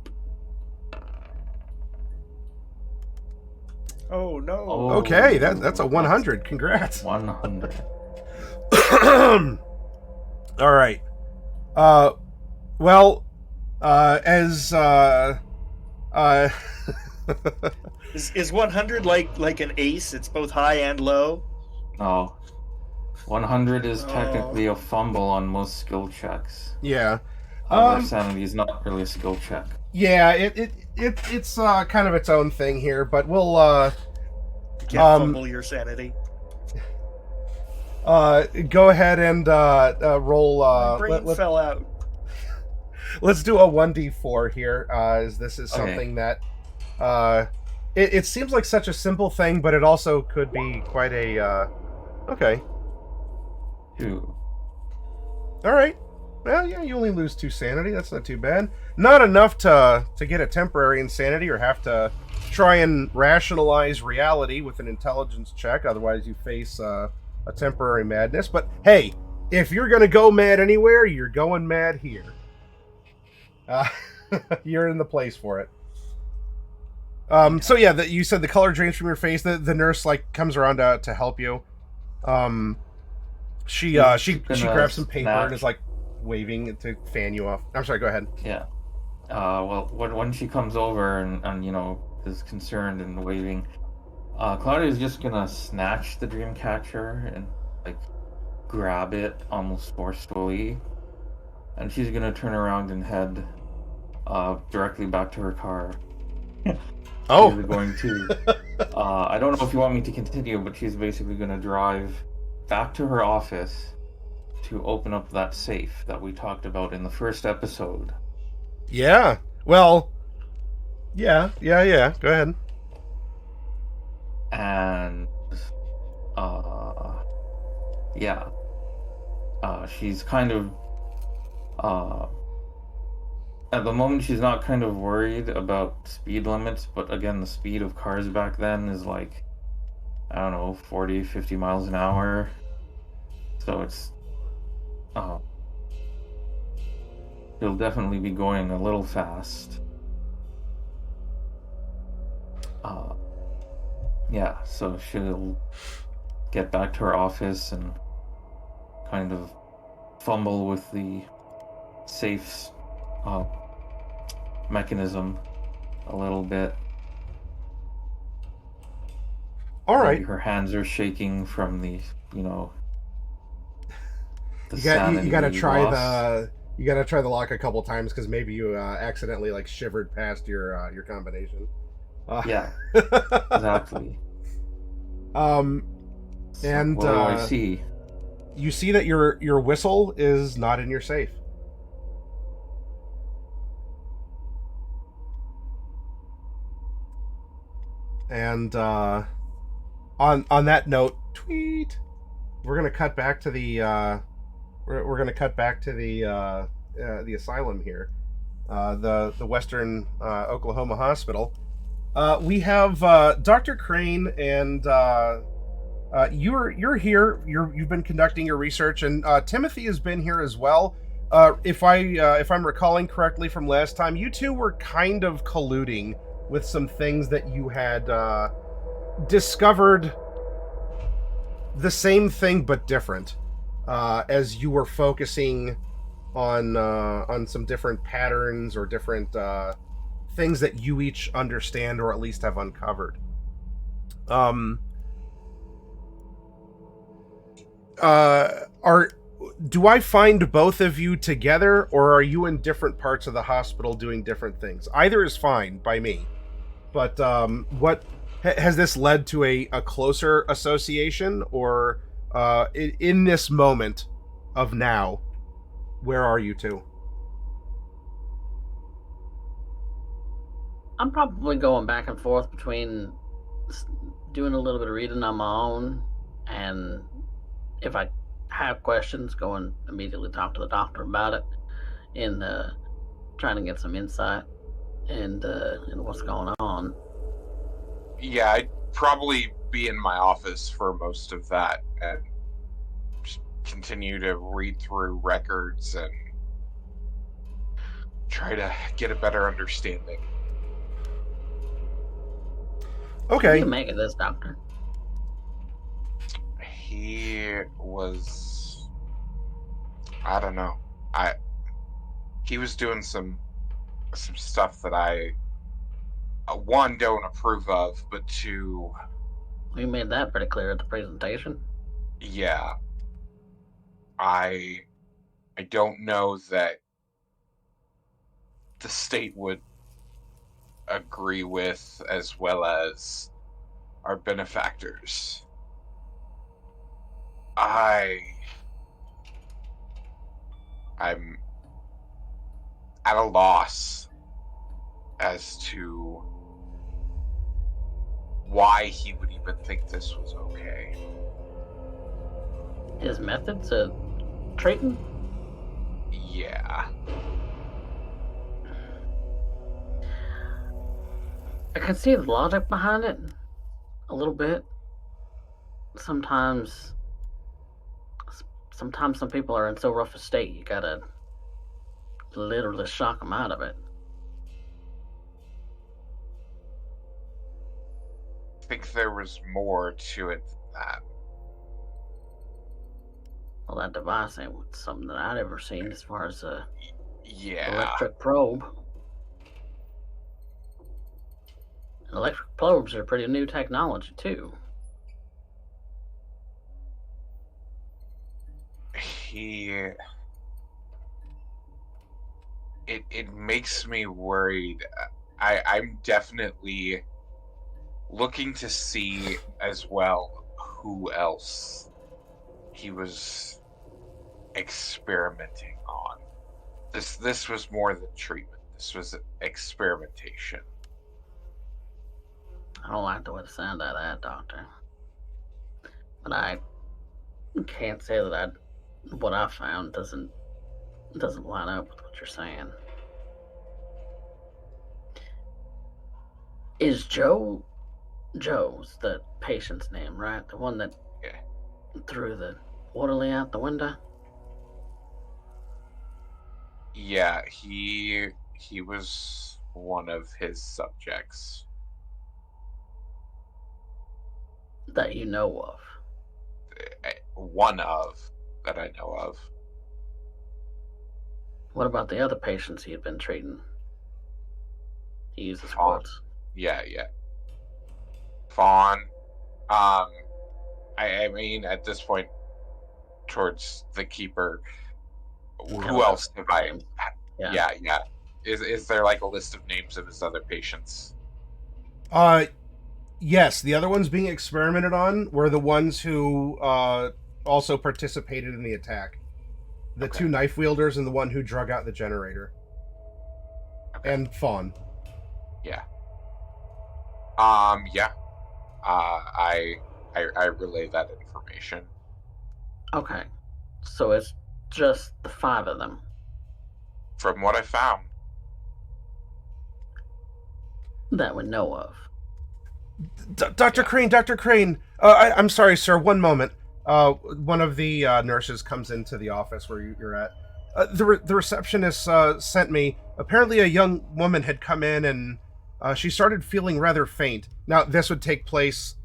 Oh no. Oh. Okay, that's a 100. Congrats. 100. All right. Well, as Is 100 like an ace? It's both high and low. No. 100 is technically a fumble on most skill checks. Yeah. Sanity is not really a skill check. Yeah, it's kind of its own thing here, but we'll You can't fumble your sanity. go ahead and roll. My brain fell out. Let's do a 1d4 here, as this is something that it seems like such a simple thing, but it also could be quite a okay. 2. All right. Well, yeah, you only lose 2 sanity. That's not too bad. Not enough to get a temporary insanity or have to try and rationalize reality with an intelligence check. Otherwise, you face a temporary madness. But hey, if you're going to go mad anywhere, you're going mad here. You're in the place for it. So yeah, you said the color drains from your face. The nurse like comes around to help you. She She's she gonna grabs some paper and snatch- is like waving it to fan you off. I'm sorry. Go ahead. Yeah. Well, when she comes over and is concerned and waving, Claudia's just gonna snatch the dream catcher and like grab it almost forcefully, and she's gonna turn around and head directly back to her car. Oh, She's going to. I don't know if you want me to continue, but she's basically gonna drive back to her office to open up that safe that we talked about in the first episode. yeah. Well, yeah. Go ahead. And yeah, she's kind of at the moment she's not kind of worried about speed limits, but again, the speed of cars back then is like, I don't know, 40, 50 miles an hour. So it's she'll definitely be going a little fast. Yeah, so she'll get back to her office and kind of fumble with the safe's mechanism a little bit. All right. Maybe her hands are shaking from the You gotta try loss. the lock a couple times because maybe you accidentally like shivered past your combination. Yeah, exactly. And what do I see? You see that your whistle is not in your safe. And on that note, tweet. We're gonna cut back to the we're gonna cut back to the asylum here, the Western Oklahoma hospital. We have Dr. Crane, and you're here. You've been conducting your research, and Timothy has been here as well. If I'm recalling correctly from last time, you two were kind of colluding with some things that you had discovered. The same thing but different, as you were focusing on some different patterns or different things that you each understand or at least have uncovered. Do I find both of you together, or are you in different parts of the hospital doing different things? Either is fine by me. But what has this led to a closer association, or in this moment of now, where are you two? I'm probably going back and forth between doing a little bit of reading on my own, and if I have questions, go and immediately talk to the doctor about it, and trying to get some insight and what's going on. Yeah, I'd probably be in my office for most of that and just continue to read through records and try to get a better understanding. Okay. What do you make of this, doctor? He was, I don't know. He was doing some stuff that I one, don't approve of, but two, We made that pretty clear at the presentation. yeah, I don't know that the state would agree with, as well as our benefactors. I'm at a loss as to why he would even think this was okay. His methods of treating? Yeah. I can see the logic behind it a little bit. Sometimes some people are in so rough a state you gotta literally shock them out of it. I think there was more to it than that. Well, that device ain't something that I'd ever seen as far as a Yeah. electric probe. Electric probes are pretty new technology too. It makes me worried. I'm definitely looking to see as well who else he was experimenting on. This was more than treatment. This was experimentation. I don't like the way to sound of that, Doctor. But I can't say that what I found doesn't line up with what you're saying. Is Joe's the patient's name, right? The one that threw the orderly out the window? Yeah, he was one of his subjects. That you know of. One of that I know of. What about the other patients he had been treating? He uses Fawn. quotes. Yeah. Fawn. I mean, at this point, towards the keeper, who else have I? Yeah. Is there like a list of names of his other patients? Yes, the other ones being experimented on were the ones who also participated in the attack. The two knife wielders and the one who drug out the generator. Okay. And Fawn. Yeah. Yeah. I relay that information. Okay. So it's just the 5 of them. From what I found. That we know of. Dr. Crane, I'm sorry, sir, one moment. One of the nurses comes into the office where you're at. The receptionist sent me. Apparently a young woman had come in and she started feeling rather faint. Now, this would take place,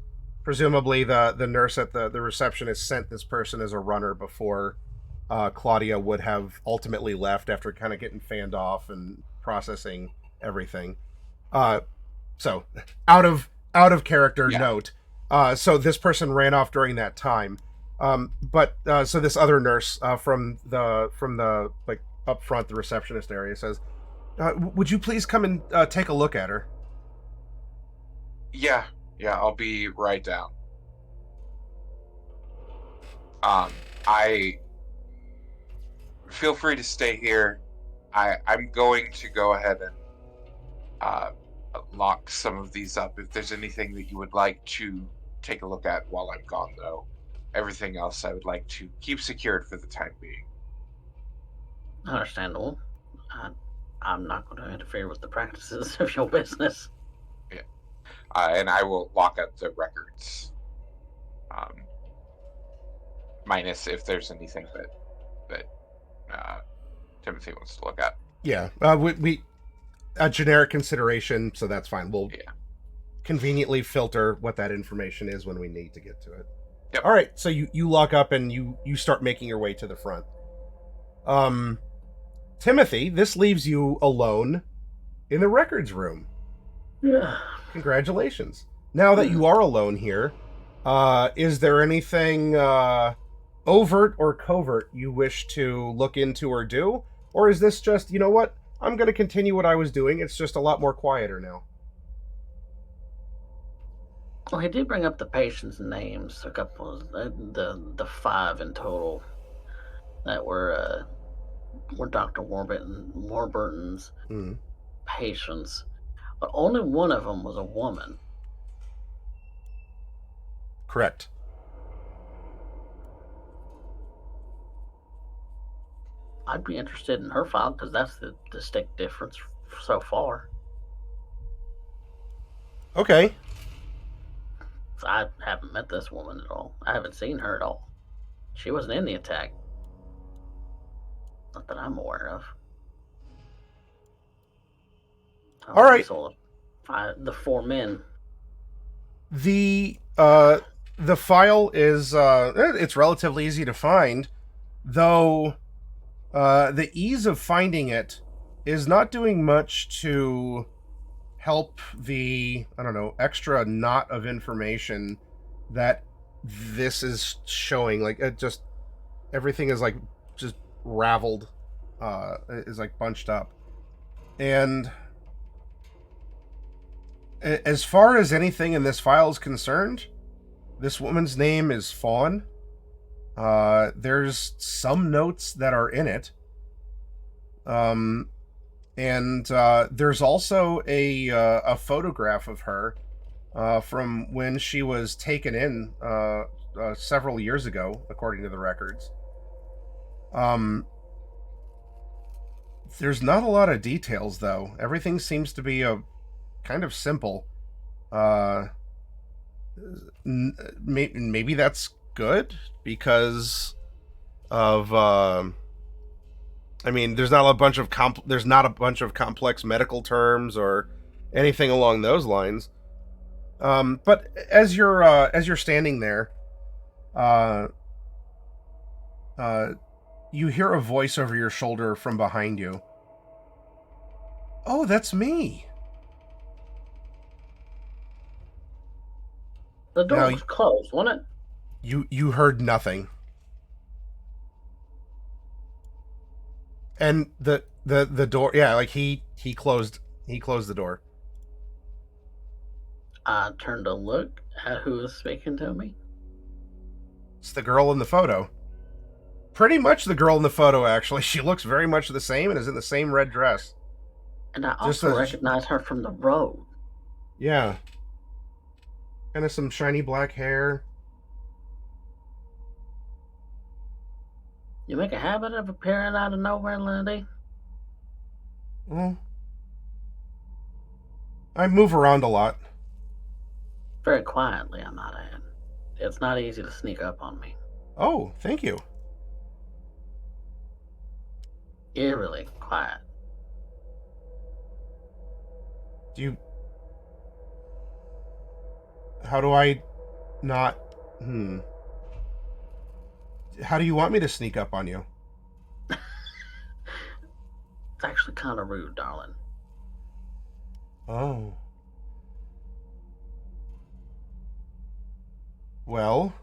presumably the nurse at the receptionist sent this person as a runner before Claudia would have ultimately left after kind of getting fanned off and processing everything. So, out of character note. So this person ran off during that time. But so this other nurse from the like up front, the receptionist area says, "Would you please come and take a look at her?" Yeah, I'll be right down. I feel free to stay here. I'm going to go ahead and lock some of these up. If there's anything that you would like to take a look at while I'm gone, though, everything else I would like to keep secured for the time being. Understandable. I'm not going to interfere with the practices of your business. Yeah. And I will lock up the records. Minus if there's anything that Timothy wants to look at. Yeah. We a generic consideration, so that's fine. We'll conveniently filter what that information is when we need to get to it. Yep. All right, so you lock up and you start making your way to the front. Timothy, this leaves you alone in the records room. Yeah. Congratulations. Now that you are alone here, is there anything overt or covert you wish to look into or do? Or is this just, you know what, I'm going to continue what I was doing, it's just a lot more quieter now? Well, he did bring up the patients' names, a couple of the 5 in total that were Dr. Warburton's patients, but only one of them was a woman. Correct. I'd be interested in her file because that's the distinct difference so far. Okay. I haven't met this woman at all. I haven't seen her at all. She wasn't in the attack. Not that I'm aware of. All right. Saw the 4 men. The file is it's relatively easy to find. though the ease of finding it is not doing much to help the, I don't know, extra knot of information that this is showing. Like, it just, everything is like just raveled, is like bunched up. And as far as anything in this file is concerned, this woman's name is Fawn. There's some notes that are in it. And there's also a photograph of her from when she was taken in several years ago, according to the records. There's not a lot of details, though. Everything seems to be kind of simple. Maybe that's good because of. I mean, there's not a bunch of complex medical terms or anything along those lines. But as you're standing there, you hear a voice over your shoulder from behind you. Oh, that's me. The door Now, was closed, wasn't it? You heard nothing. And the door, yeah, like he closed the door. I turned to look at who was speaking to me. It's the girl in the photo. Pretty much the girl in the photo, actually. She looks very much the same and is in the same red dress. And I also recognize her from the road. Yeah. Kind of some shiny black hair. You make a habit of appearing out of nowhere, Lindy? Well, I move around a lot. Very quietly, I might add. It's not easy to sneak up on me. Oh, thank you. Eerily quiet. How do I not... How do you want me to sneak up on you? It's actually kind of rude, darling. Oh. Well?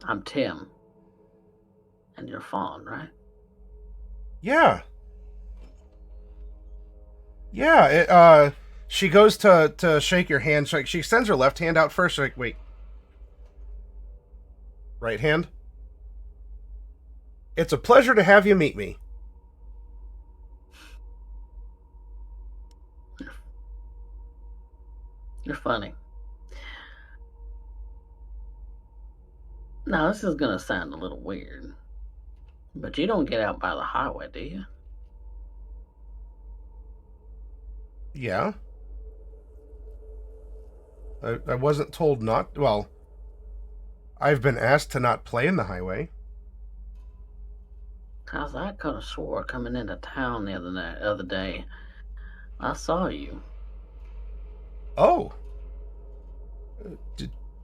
I'm Tim. And you're Fawn, right? Yeah. Yeah, she goes to shake your hand. She extends her left hand out first. She's like, wait. Right hand? It's a pleasure to have you meet me. You're funny. Now, this is going to sound a little weird, but you don't get out by the highway, do you? Yeah. I wasn't told not... Well, I've been asked to not play in the highway. Cause I could have swore coming into town the other day, I saw you. Oh.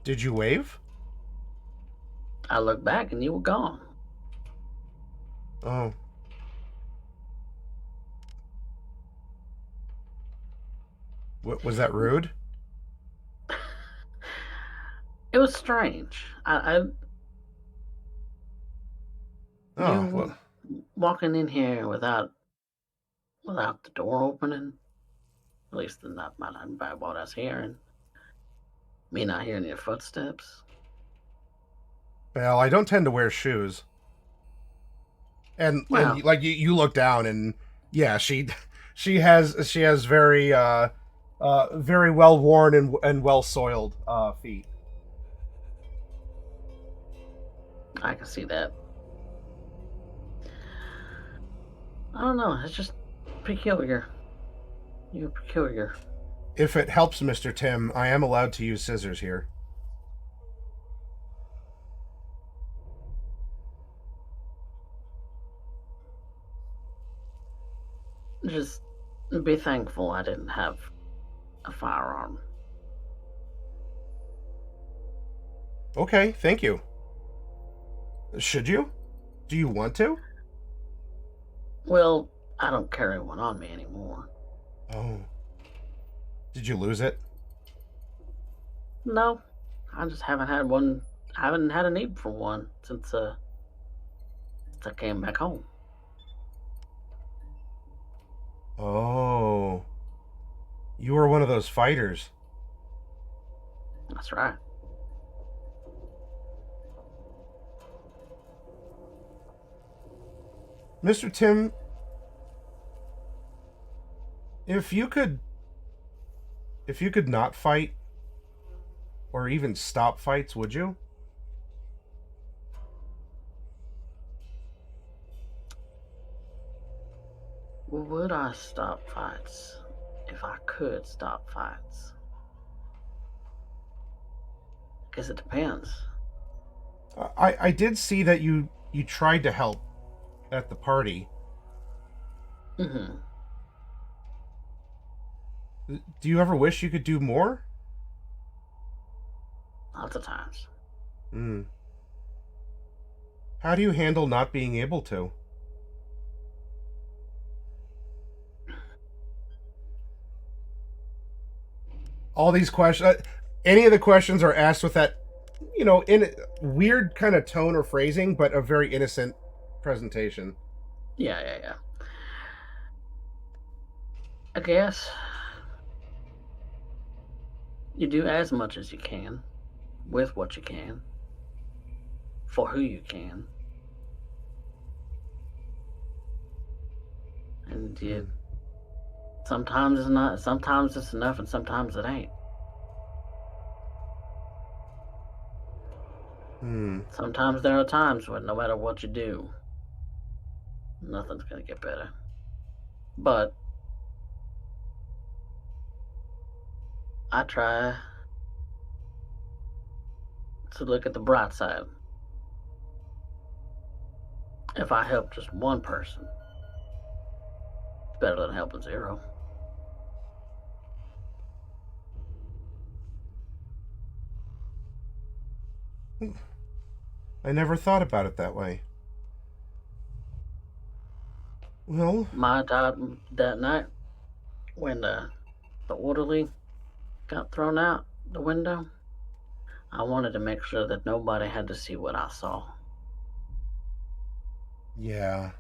Did you wave? I looked back and you were gone. Oh. What was that rude? It was strange. Oh, well. Walking in here without the door opening, at least not by what I was hearing. Me not hearing your footsteps. Well, I don't tend to wear shoes. And like you look down and yeah, she has very very well worn and well soiled feet. I can see that. I don't know, it's just peculiar. You're peculiar. If it helps, Mr. Tim, I am allowed to use scissors here. Just be thankful I didn't have a firearm. Okay, thank you. Should you? Do you want to? Well, I don't carry one on me anymore. Oh. Did you lose it? No, I just haven't had one. I haven't had a need for one since I came back home. Oh. You were one of those fighters. That's right. Mr. Tim, if you could not fight or even stop fights, would you? Would I stop fights if I could stop fights? Guess it depends. I did see that you tried to help at the party. Mm-hmm. Do you ever wish you could do more? Lots of times. Mm. How do you handle not being able to? All these questions, any of the questions are asked with that, in weird kind of tone or phrasing, but a very innocent presentation. Yeah. I guess you do as much as you can, with what you can, for who you can. And you, sometimes it's not, sometimes it's enough, and sometimes it ain't. Sometimes there are times when no matter what you do, nothing's gonna get better. But I try to look at the bright side. If I help just one person, it's better than helping zero. I never thought about it that way. Well, My time that night when the orderly got thrown out the window, I wanted to make sure that nobody had to see what I saw. yeah.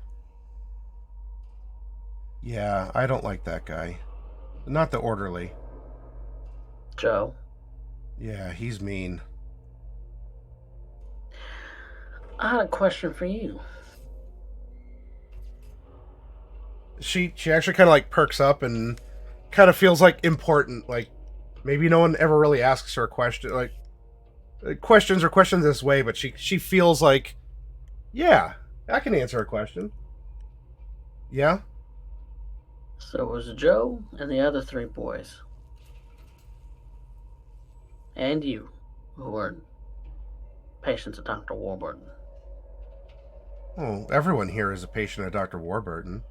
Yeah, I don't like that guy. Not the orderly. Joe, Yeah, he's mean. I had a question for you. She actually kind of like perks up and kind of feels like important. Like maybe no one ever really asks her a question, like questions this way, but she feels like, yeah, I can answer a question. Yeah. So it was Joe and the other three boys. And you, who were patients of Dr. Warburton. Oh, everyone here is a patient of Dr. Warburton.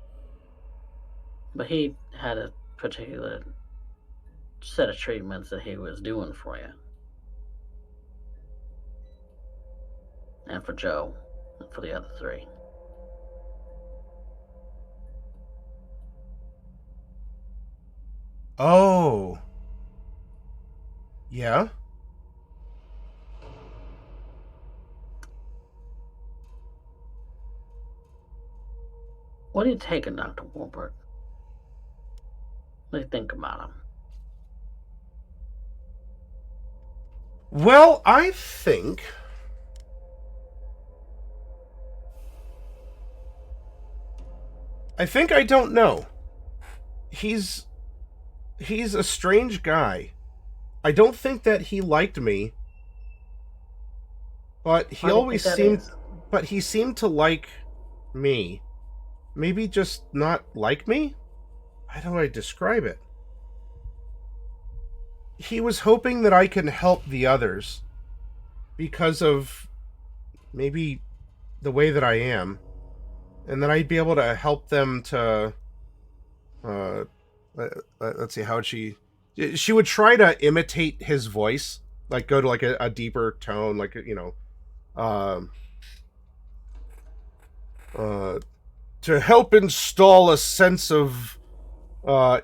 But he had a particular set of treatments that he was doing for you. And for Joe, and for the other three. Oh. Yeah? What do you take in Dr. Warburton? What do you think about him? Well, I think I don't know. He's a strange guy. I don't think that he liked me, but he always seemed but he seemed to like me. Maybe just not like me? How do I describe it? He was hoping that I can help the others because of maybe the way that I am, and then I'd be able to help them to let's see, how would she would try to imitate his voice, like go to like a deeper tone, like to help install a sense of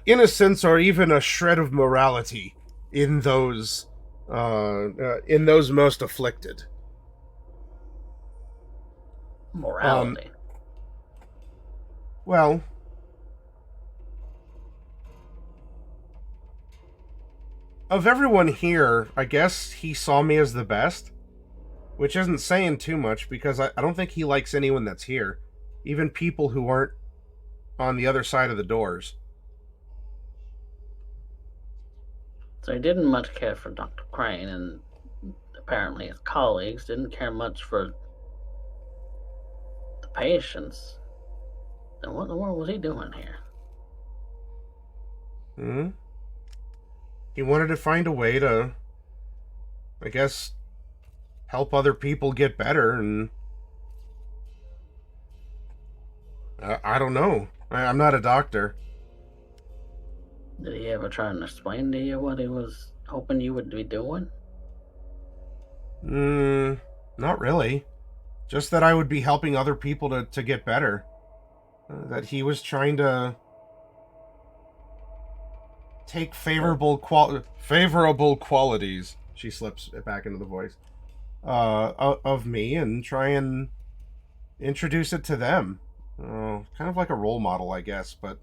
innocence or even a shred of morality in those most afflicted. Morality. Well, of everyone here, I guess he saw me as the best, which isn't saying too much because I don't think he likes anyone that's here, even people who aren't on the other side of the doors. So he didn't much care for Dr. Crane, and apparently his colleagues didn't care much for the patients. Then what in the world was he doing here? He wanted to find a way to, I guess, help other people get better, and I don't know. I'm not a doctor. Did he ever try and explain to you what he was hoping you would be doing? Not really. Just that I would be helping other people to get better. That he was trying to take favorable qualities. She slips it back into the voice. Of me and try and introduce it to them. Kind of like a role model, I guess, but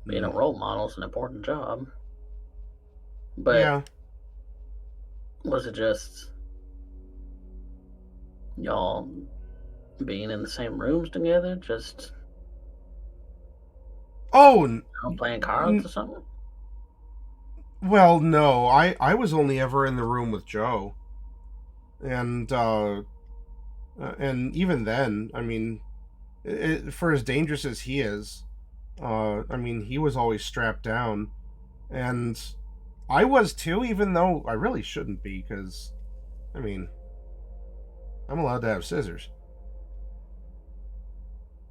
Being a role model is an important job. But yeah. was it just y'all being in the same rooms together? Just playing cards or something? Well, no. I was only ever in the room with Joe. And even then, I mean, for as dangerous as he is, I mean, he was always strapped down. And I was too, even though I really shouldn't be, because, I mean, I'm allowed to have scissors.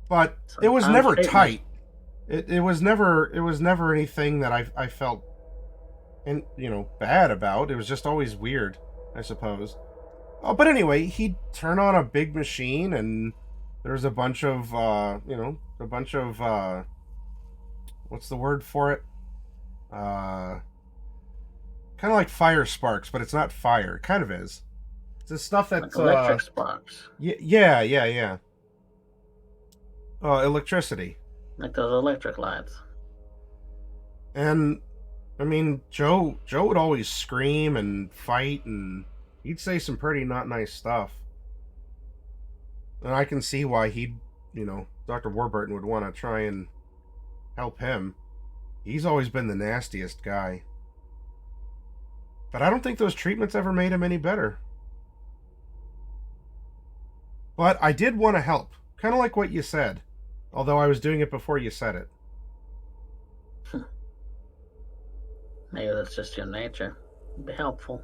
But it was never tight. It was never anything that I felt, bad about. It was just always weird, I suppose. Oh, but anyway, he'd turn on a big machine, and there's a bunch of, what's the word for it? Kind of like fire sparks, but it's not fire. It kind of is. It's the stuff that's like electric sparks. Yeah. Electricity. Like those electric lights. And I mean, Joe would always scream and fight, and he'd say some pretty not nice stuff. And I can see why Dr. Warburton would want to try and help him. He's always been the nastiest guy. But I don't think those treatments ever made him any better. But I did want to help. Kind of like what you said. Although I was doing it before you said it. Maybe that's just your nature. It'd be helpful.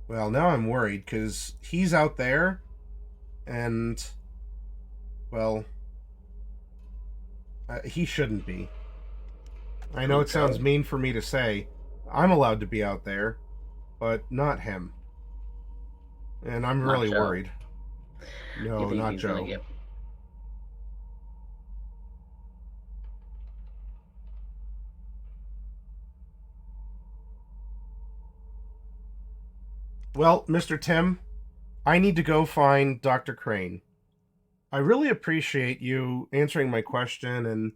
Well, now I'm worried, because he's out there, and, well, he shouldn't be. I know it sounds mean for me to say. I'm allowed to be out there, but not him. And I'm really worried. No, not Joe. Well, Mr. Tim, I need to go find Dr. Crane. I really appreciate you answering my question, and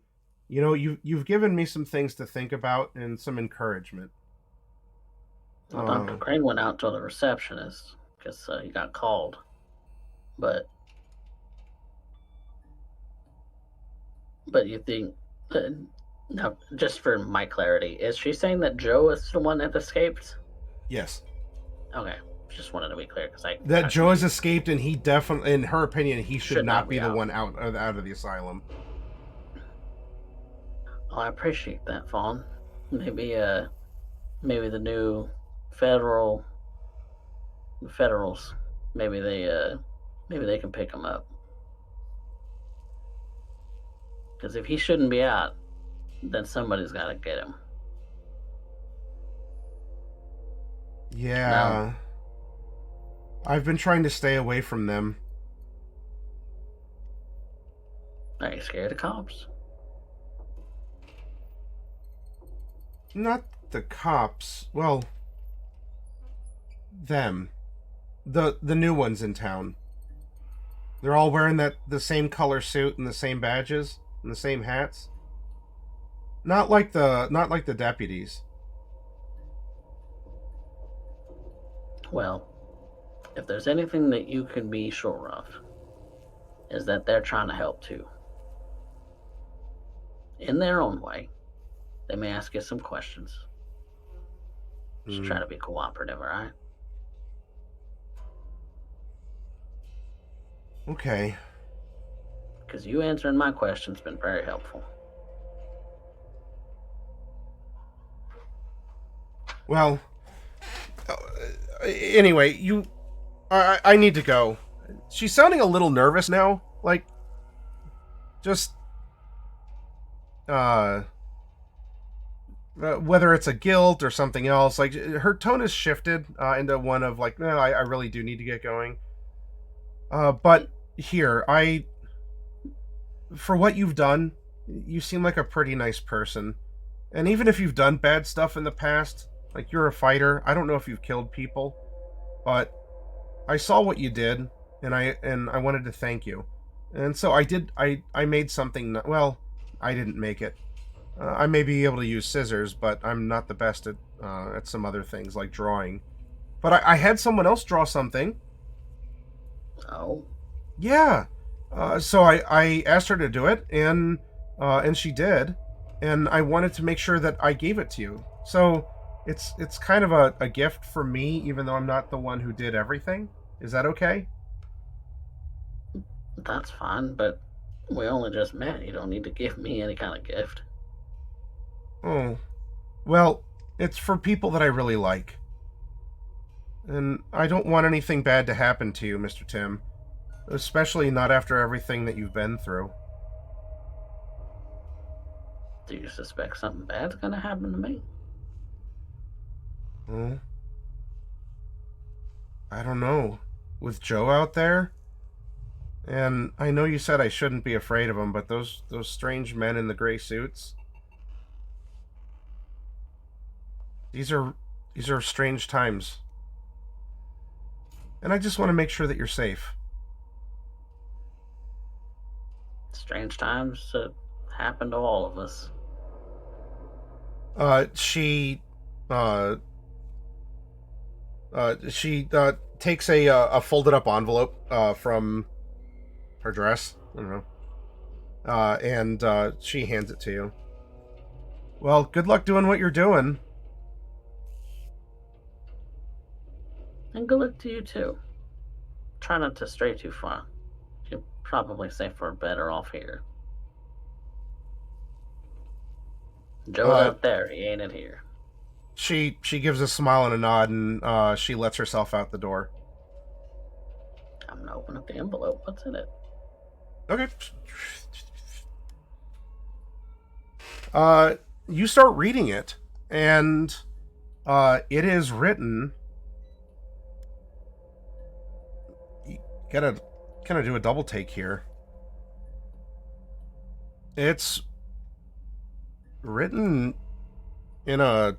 you've given me some things to think about and some encouragement. Well, Dr. Crane went out to the receptionist because he got called. But you think, now, just for my clarity, is she saying that Joe is the one that escaped? Yes. Okay, just wanted to be clear because that Joe has escaped, and he definitely, in her opinion, he should not be the one out of the asylum. Well, I appreciate that, Fawn. Maybe the new federals, maybe they can pick him up. Because if he shouldn't be out, then somebody's got to get him. Yeah. I've been trying to stay away from them. Are you scared of cops? Not the cops. Well, them. The new ones in town. They're all wearing the same color suit and the same badges and the same hats. Not like the deputies. Well, if there's anything that you can be sure of, is that they're trying to help too. In their own way. They may ask you some questions. Just try to be cooperative, alright? Okay. Because you answering my question's been very helpful. Well, anyway, I need to go. She's sounding a little nervous now. Like, just, whether it's a guilt or something else, like, her tone has shifted into one of, like, no, I really do need to get going. But here, for what you've done, you seem like a pretty nice person. And even if you've done bad stuff in the past, like, you're a fighter, I don't know if you've killed people, but I saw what you did, and I wanted to thank you. And so I made something, well, I didn't make it. I may be able to use scissors, but I'm not the best at some other things, like drawing. But I had someone else draw something. Oh? Yeah. So I asked her to do it, and she did. And I wanted to make sure that I gave it to you. So it's kind of a gift for me, even though I'm not the one who did everything. Is that okay? That's fine, but we only just met. You don't need to give me any kind of gift. Oh. Well, it's for people that I really like. And I don't want anything bad to happen to you, Mr. Tim. Especially not after everything that you've been through. Do you suspect something bad's gonna happen to me? Oh. I don't know. With Joe out there? And I know you said I shouldn't be afraid of him, but those strange men in the gray suits... These are strange times. And I just want to make sure that you're safe. Strange times happen to all of us. She takes a folded up envelope from her dress. I don't know. And she hands it to you. Well, good luck doing what you're doing. And good luck to you too. Try not to stray too far. You're probably safer better off here. Joe's out there, he ain't in here. She gives a smile and a nod, and she lets herself out the door. I'm gonna open up the envelope. What's in it? Okay. You start reading it, and it is written. You gotta kind of do a double take here. It's written in a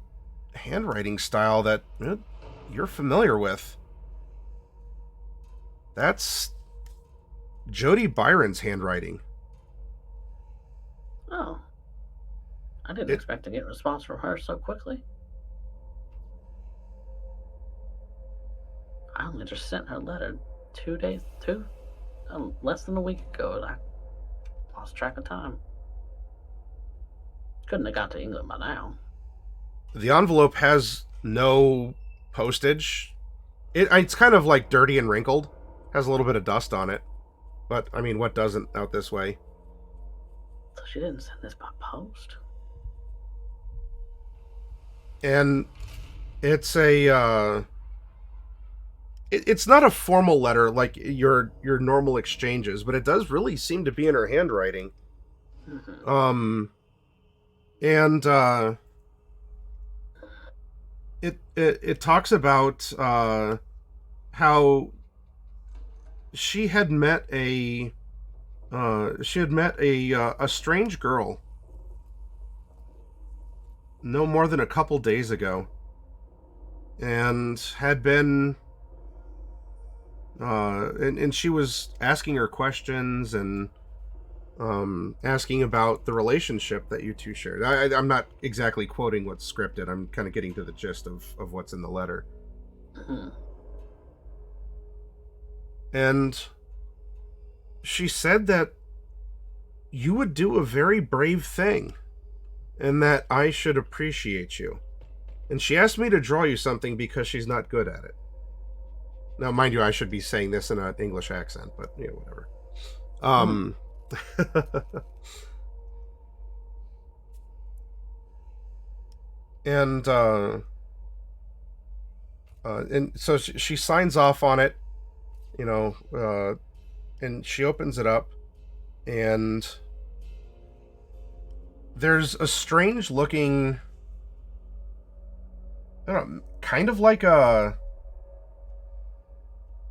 handwriting style that you're familiar with. That's Jody Byron's handwriting. Oh. I didn't expect to get a response from her so quickly. I only just sent her a letter less than a week ago, and I lost track of time. Couldn't have got to England by now. The envelope has no postage. It's kind of like dirty and wrinkled. Has a little bit of dust on it. But, I mean, what doesn't out this way? So she didn't send this by post. And it's a, it's not a formal letter like your normal exchanges, but it does really seem to be in her handwriting. Mm-hmm. And it talks about how she had met a a strange girl no more than a couple days ago, and had been and she was asking her questions and asking about the relationship that you two shared. I'm not exactly quoting what's scripted. I'm kind of getting to the gist of what's in the letter. And she said that you would do a very brave thing and that I should appreciate you. And she asked me to draw you something because she's not good at it. Now, mind you, I should be saying this in an English accent, but yeah, whatever. And so she signs off on it, and she opens it up, and there's a strange looking, I don't know, kind of like a,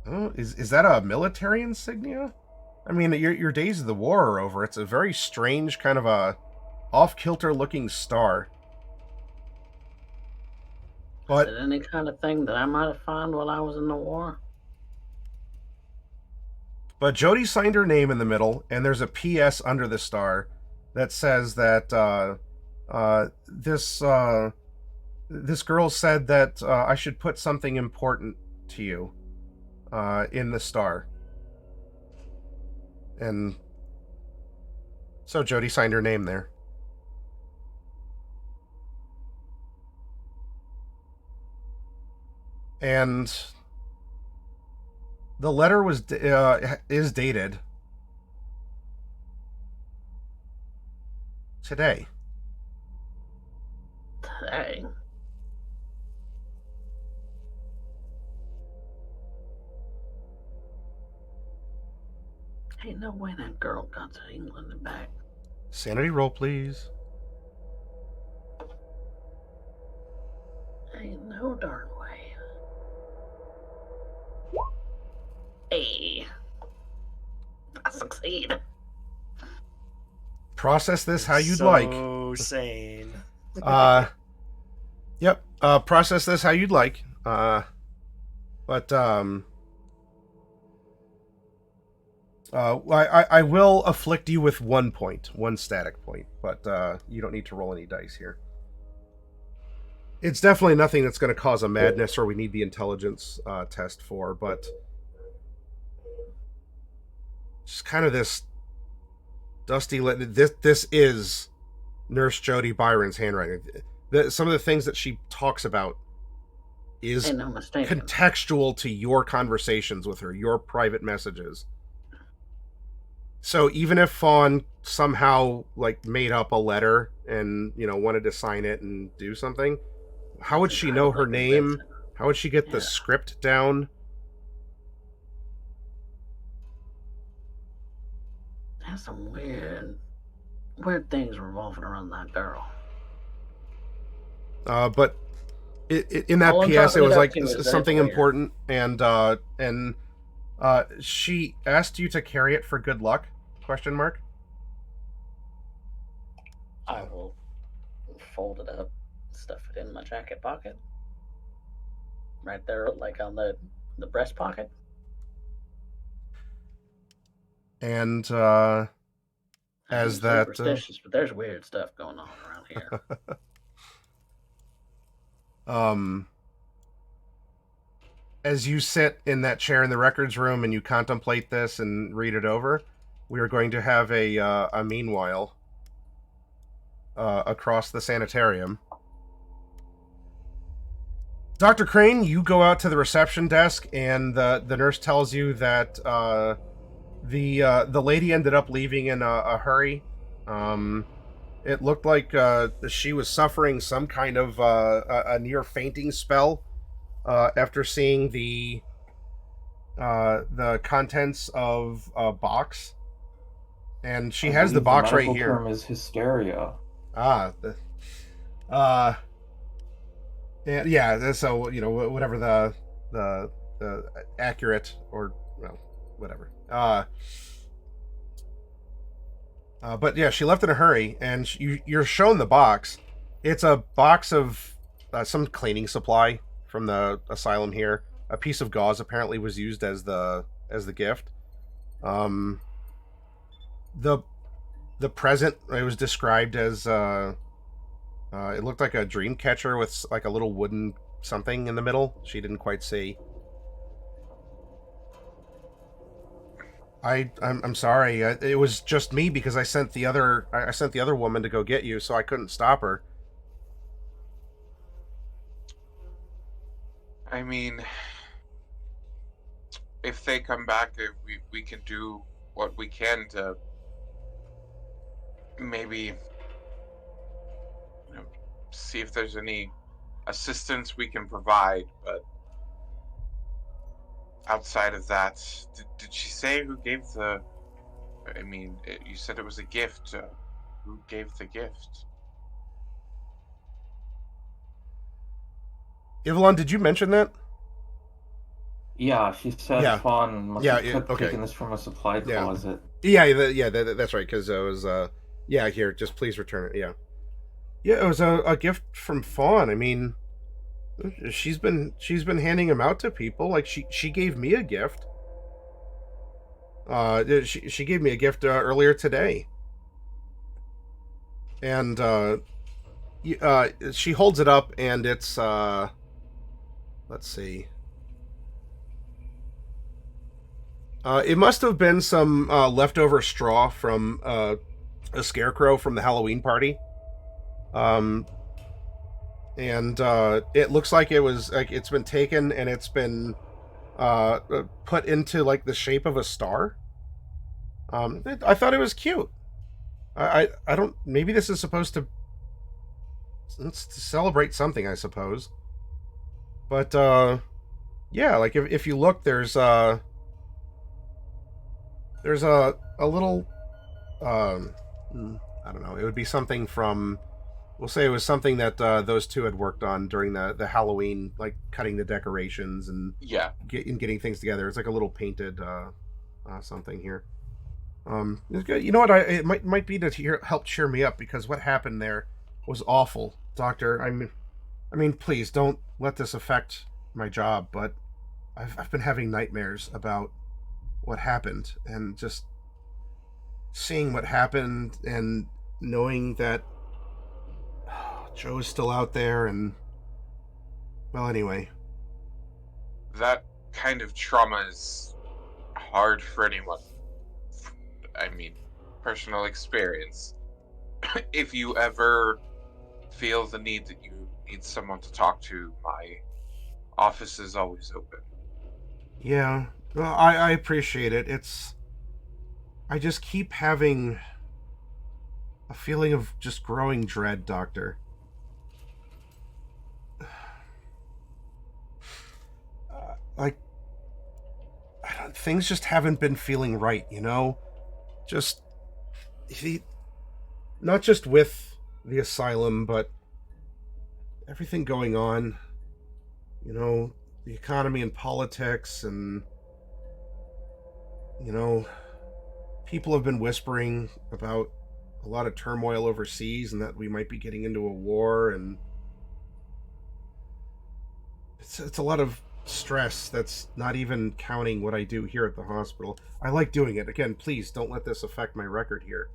I don't know, is that a military insignia? I mean, your days of the war are over. It's a very strange kind of a off-kilter looking star. But is it any kind of thing that I might have found while I was in the war? But Jody signed her name in the middle, and there's a P.S. under the star that says that this girl said that I should put something important to you in the star. And so Jody signed her name there. And the letter is dated today. Today? Ain't no way that girl got to England and back. Sanity roll, please. Ain't no darn way. Hey, I succeed. Process this how you'd so like. So sane. Yep. Process this how you'd like. But I will afflict you with 1 point, 1 static point, but you don't need to roll any dice here. It's definitely nothing that's going to cause a madness or we need the intelligence test for, but just kind of this dusty. This is Nurse Jody Byron's handwriting. Some of the things that she talks about is Ain't no mistake. Contextual to your conversations with her, your private messages. So even if Fawn somehow made up a letter and wanted to sign it and do something, how would she know her name? How would she get the script down? There's some weird things revolving around that girl. But in that PS, it was like something important, and she asked you to carry it for good luck? ? I will fold it up, stuff it in my jacket pocket, right there, like on the breast pocket. And as that, superstitious, but there's weird stuff going on around here. As you sit in that chair in the records room and you contemplate this and read it over, we are going to have a meanwhile across the sanitarium. Dr. Crane, you go out to the reception desk, and the nurse tells you that the lady ended up leaving in a hurry. It looked like she was suffering some kind of a near fainting spell after seeing the contents of a box, and she has the box right here. The term is hysteria. Yeah. So whatever the accurate, or well, whatever. But yeah, she left in a hurry, and you're shown the box. It's a box of some cleaning supply from the asylum here. A piece of gauze apparently was used as the gift. Um, the the present, it was described as it looked like a dream catcher with like a little wooden something in the middle. She didn't quite see. I'm sorry. It was just me because I sent the other woman to go get you, so I couldn't stop her. I mean, if they come back, we can do what we can to maybe, see if there's any assistance we can provide. But outside of that, did she say who gave the? I mean, you said it was a gift. Who gave the gift? Ivalon, did you mention that? Yeah, she said Yeah. Fawn must Yeah, have yeah, okay. taken this from a supply Yeah. closet. Yeah, that's right. Because it was, yeah. Here, just please return it. Yeah, yeah. It was a gift from Fawn. I mean, she's been handing them out to people. Like she gave me a gift. She gave me a gift earlier today, and she holds it up, and it's let's see. It must have been some leftover straw from a scarecrow from the Halloween party. And it looks like it was like it's been taken and it's been put into like the shape of a star. I thought it was cute. I don't. Maybe this is supposed to. It's to celebrate something, I suppose. But yeah, like if you look, there's a little I don't know. It would be something from. We'll say it was something that those two had worked on during the Halloween, like cutting the decorations and Yeah. getting things together. It's like a little painted something here. It's good. You know what? It might be to help cheer me up because what happened there was awful, Doctor. I mean, please don't let this affect my job, but I've been having nightmares about what happened, and just seeing what happened and knowing that Joe's still out there, and well, anyway. That kind of trauma is hard for anyone. I mean, personal experience. If you ever feel the need that you need someone to talk to, my office is always open. Yeah, well, I appreciate it. I just keep having a feeling of just growing dread, Doctor. Like, things just haven't been feeling right, you know? Just, not just with the asylum, but everything going on. You know, the economy and politics, and, you know, people have been whispering about a lot of turmoil overseas and that we might be getting into a war, and it's a lot of stress that's not even counting what I do here at the hospital. I like doing it. Again, please don't let this affect my record here.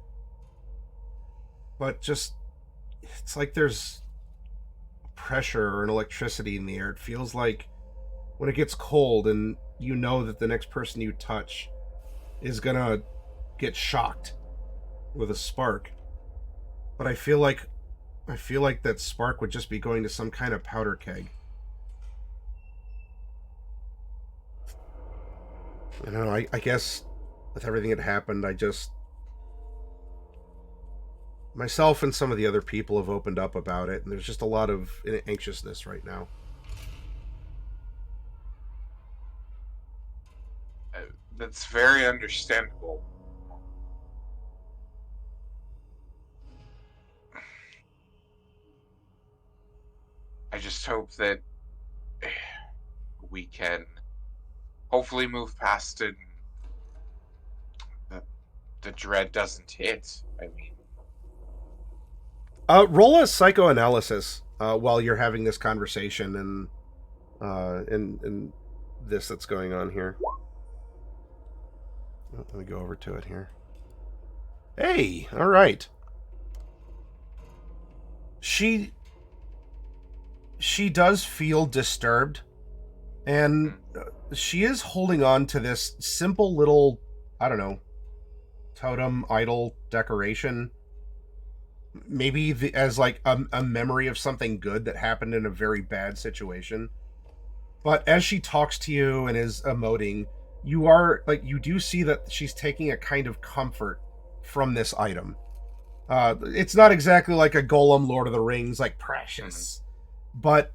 But just, it's like there's pressure or an electricity in the air. It feels like when it gets cold and you know that the next person you touch is gonna get shocked with a spark. But I feel like that spark would just be going to some kind of powder keg. I don't know, I guess with everything that happened, myself and some of the other people have opened up about it, and there's just a lot of anxiousness right now. That's very understandable. I just hope that we can hopefully move past it. And the dread doesn't hit. I mean, Roll a psychoanalysis while you're having this conversation and this that's going on here. Let me go over to it here. Hey, all right. She does feel disturbed, and she is holding on to this simple little, I don't know, totem idol decoration. Maybe as like a memory of something good that happened in a very bad situation. But as she talks to you and is emoting, you do see that she's taking a kind of comfort from this item. It's not exactly like a Golem Lord of the Rings, like precious, but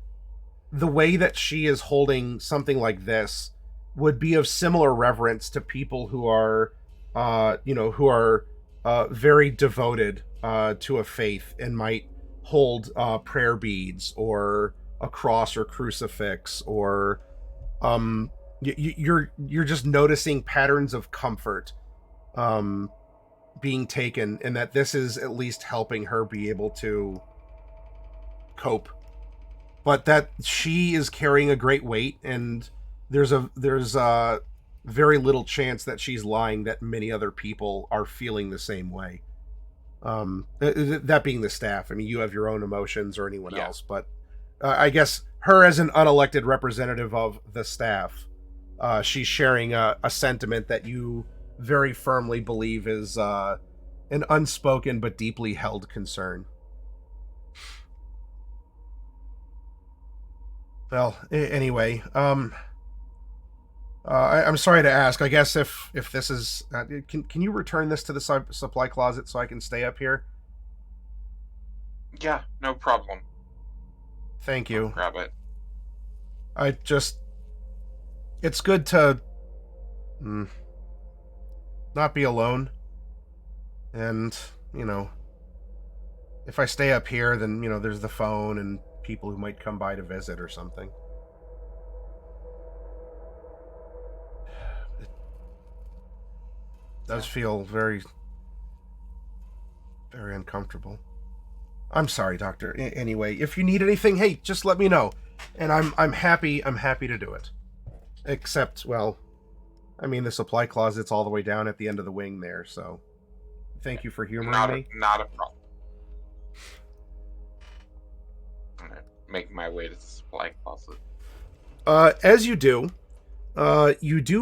the way that she is holding something like this would be of similar reverence to people who are, very devoted to a faith and might hold prayer beads or a cross or crucifix, or you're just noticing patterns of comfort being taken, and that this is at least helping her be able to cope, but that she is carrying a great weight, and there's very little chance that she's lying, that many other people are feeling the same way. That being the staff. I mean, you have your own emotions, or anyone else, but I guess her as an unelected representative of the staff, she's sharing a sentiment that you very firmly believe is an unspoken but deeply held concern. Well, anyway, I'm sorry to ask. I guess if this is, can you return this to the supply closet so I can stay up here? yeah, no problem. Thank you. Grab it. It's good to not be alone. And, if I stay up here, then, there's the phone and people who might come by to visit or something. It does feel very, very uncomfortable. I'm sorry, Doctor. Anyway, if you need anything, hey, just let me know. And I'm happy to do it. Except, well, I mean, the supply closet's all the way down at the end of the wing there, so thank you for humoring me. Not a problem. I'm gonna make my way to the supply closet. As you do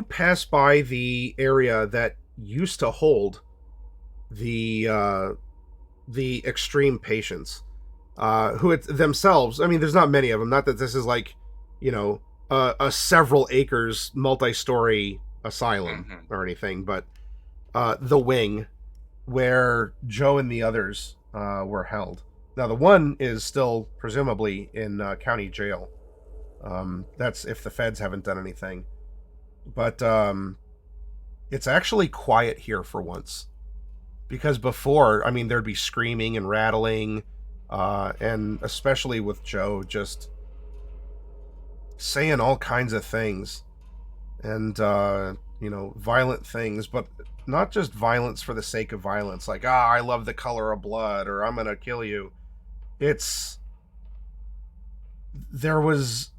pass by the area that used to hold the extreme patients, who themselves, I mean, there's not many of them. Not that this is like, a several acres, multi-story asylum or anything, but the wing where Joe and the others were held. Now, the one is still presumably in county jail. That's if the feds haven't done anything. But it's actually quiet here for once. Because before, I mean, there'd be screaming and rattling, and especially with Joe just saying all kinds of things. And, violent things, but not just violence for the sake of violence, like, I love the color of blood, or I'm gonna kill you. There was,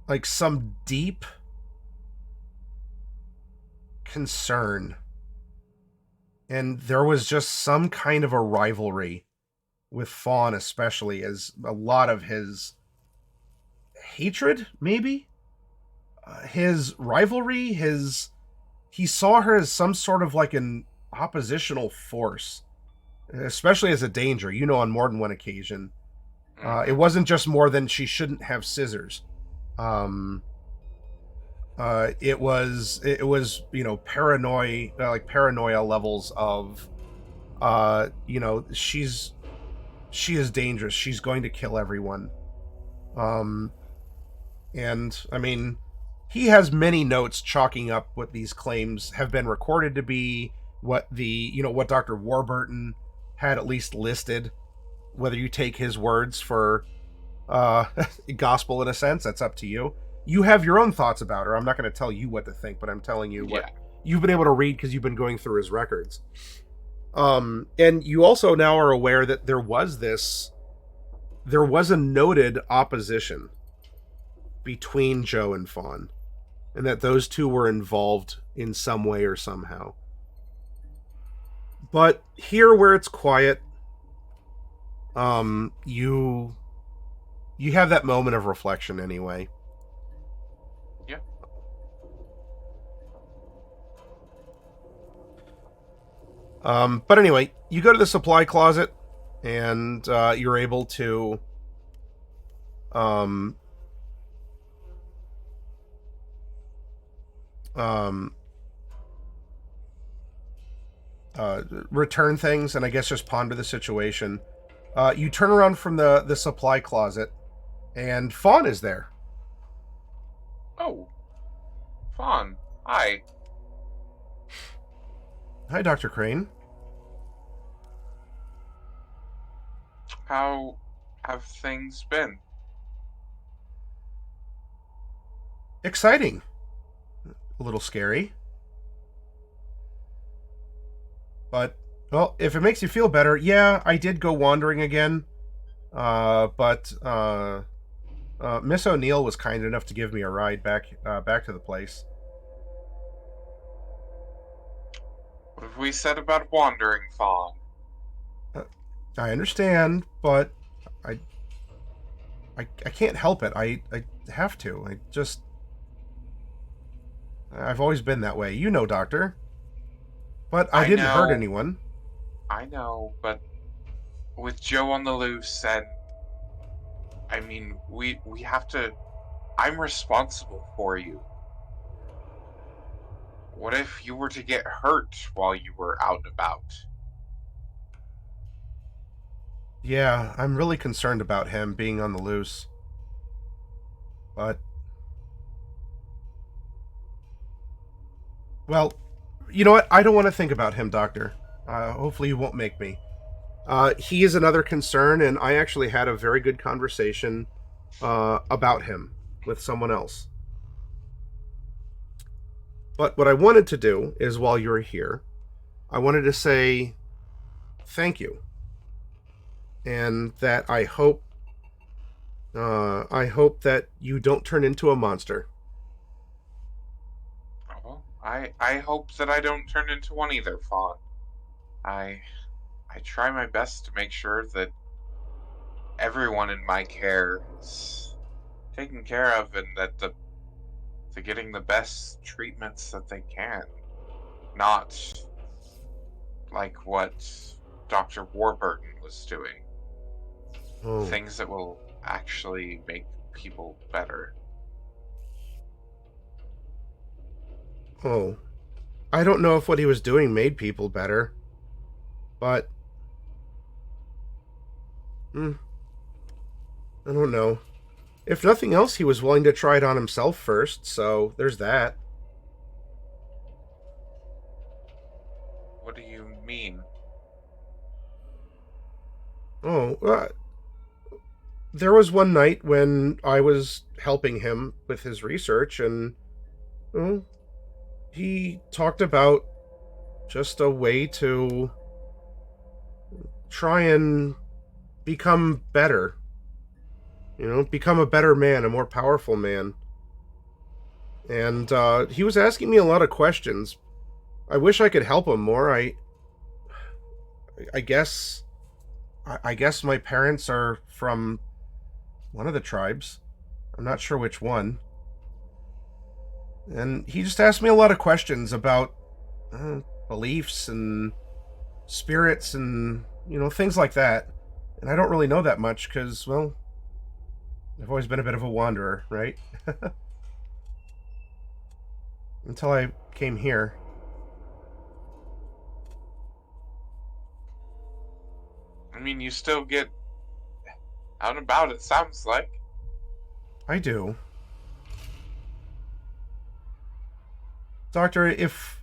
like, some deep concern, and there was just some kind of a rivalry with Fawn, especially, as a lot of his hatred, maybe? His rivalry, he saw her as some sort of like an oppositional force, especially as a danger, on more than one occasion. It wasn't just more than she shouldn't have scissors. It was paranoia levels of, she is dangerous. She's going to kill everyone. And I mean, he has many notes chalking up what these claims have been recorded to be, what what Dr. Warburton had at least listed. Whether you take his words for gospel in a sense, that's up to you. you have your own thoughts about her. I'm not going to tell you what to think, but I'm telling you what you've been able to read because you've been going through his records. And you also now are aware that there was a noted opposition between Joe and Fawn, and that those two were involved in some way or somehow. But here, where it's quiet, you have that moment of reflection anyway. Yeah. But anyway, you go to the supply closet, and you're able to return things, and I guess just ponder the situation. You turn around from the supply closet, and Fawn is there. Oh, Fawn. Hi. Hi, Dr. Crane. How have things been? Exciting. A little scary. But, well, if it makes you feel better, yeah, I did go wandering again. But Miss O'Neill was kind enough to give me a ride back to the place. What have we said about wandering, Fawn? I understand, but I can't help it. I have to. I've always been that way. You know, Doctor. But I didn't hurt anyone. I know, but with Joe on the loose, and I mean, we have to. I'm responsible for you. What if you were to get hurt while you were out and about? Yeah, I'm really concerned about him being on the loose. But, well, you know what? I don't want to think about him, Doctor. Hopefully you won't make me. He is another concern, and I actually had a very good conversation about him with someone else. But what I wanted to do is, while you're here, I wanted to say thank you. And that I hope that you don't turn into a monster. Well, I hope that I don't turn into one either, Fawn. I try my best to make sure that everyone in my care is taken care of, and that they're getting the best treatments that they can. Not like what Dr. Warburton was doing. Oh. Things that will actually make people better. Oh. I don't know if what he was doing made people better. But I don't know. If nothing else, he was willing to try it on himself first, so there's that. What do you mean? Oh, there was one night when I was helping him with his research, and well, he talked about just a way to try and become better. You know, become a better man, a more powerful man. And he was asking me a lot of questions. I wish I could help him more. I guess my parents are from one of the tribes. I'm not sure which one. And he just asked me a lot of questions about beliefs and spirits and, you know, things like that. And I don't really know that much because, well, I've always been a bit of a wanderer, right? Until I came here. I mean, you still get out and about, it sounds like. I do. Doctor, if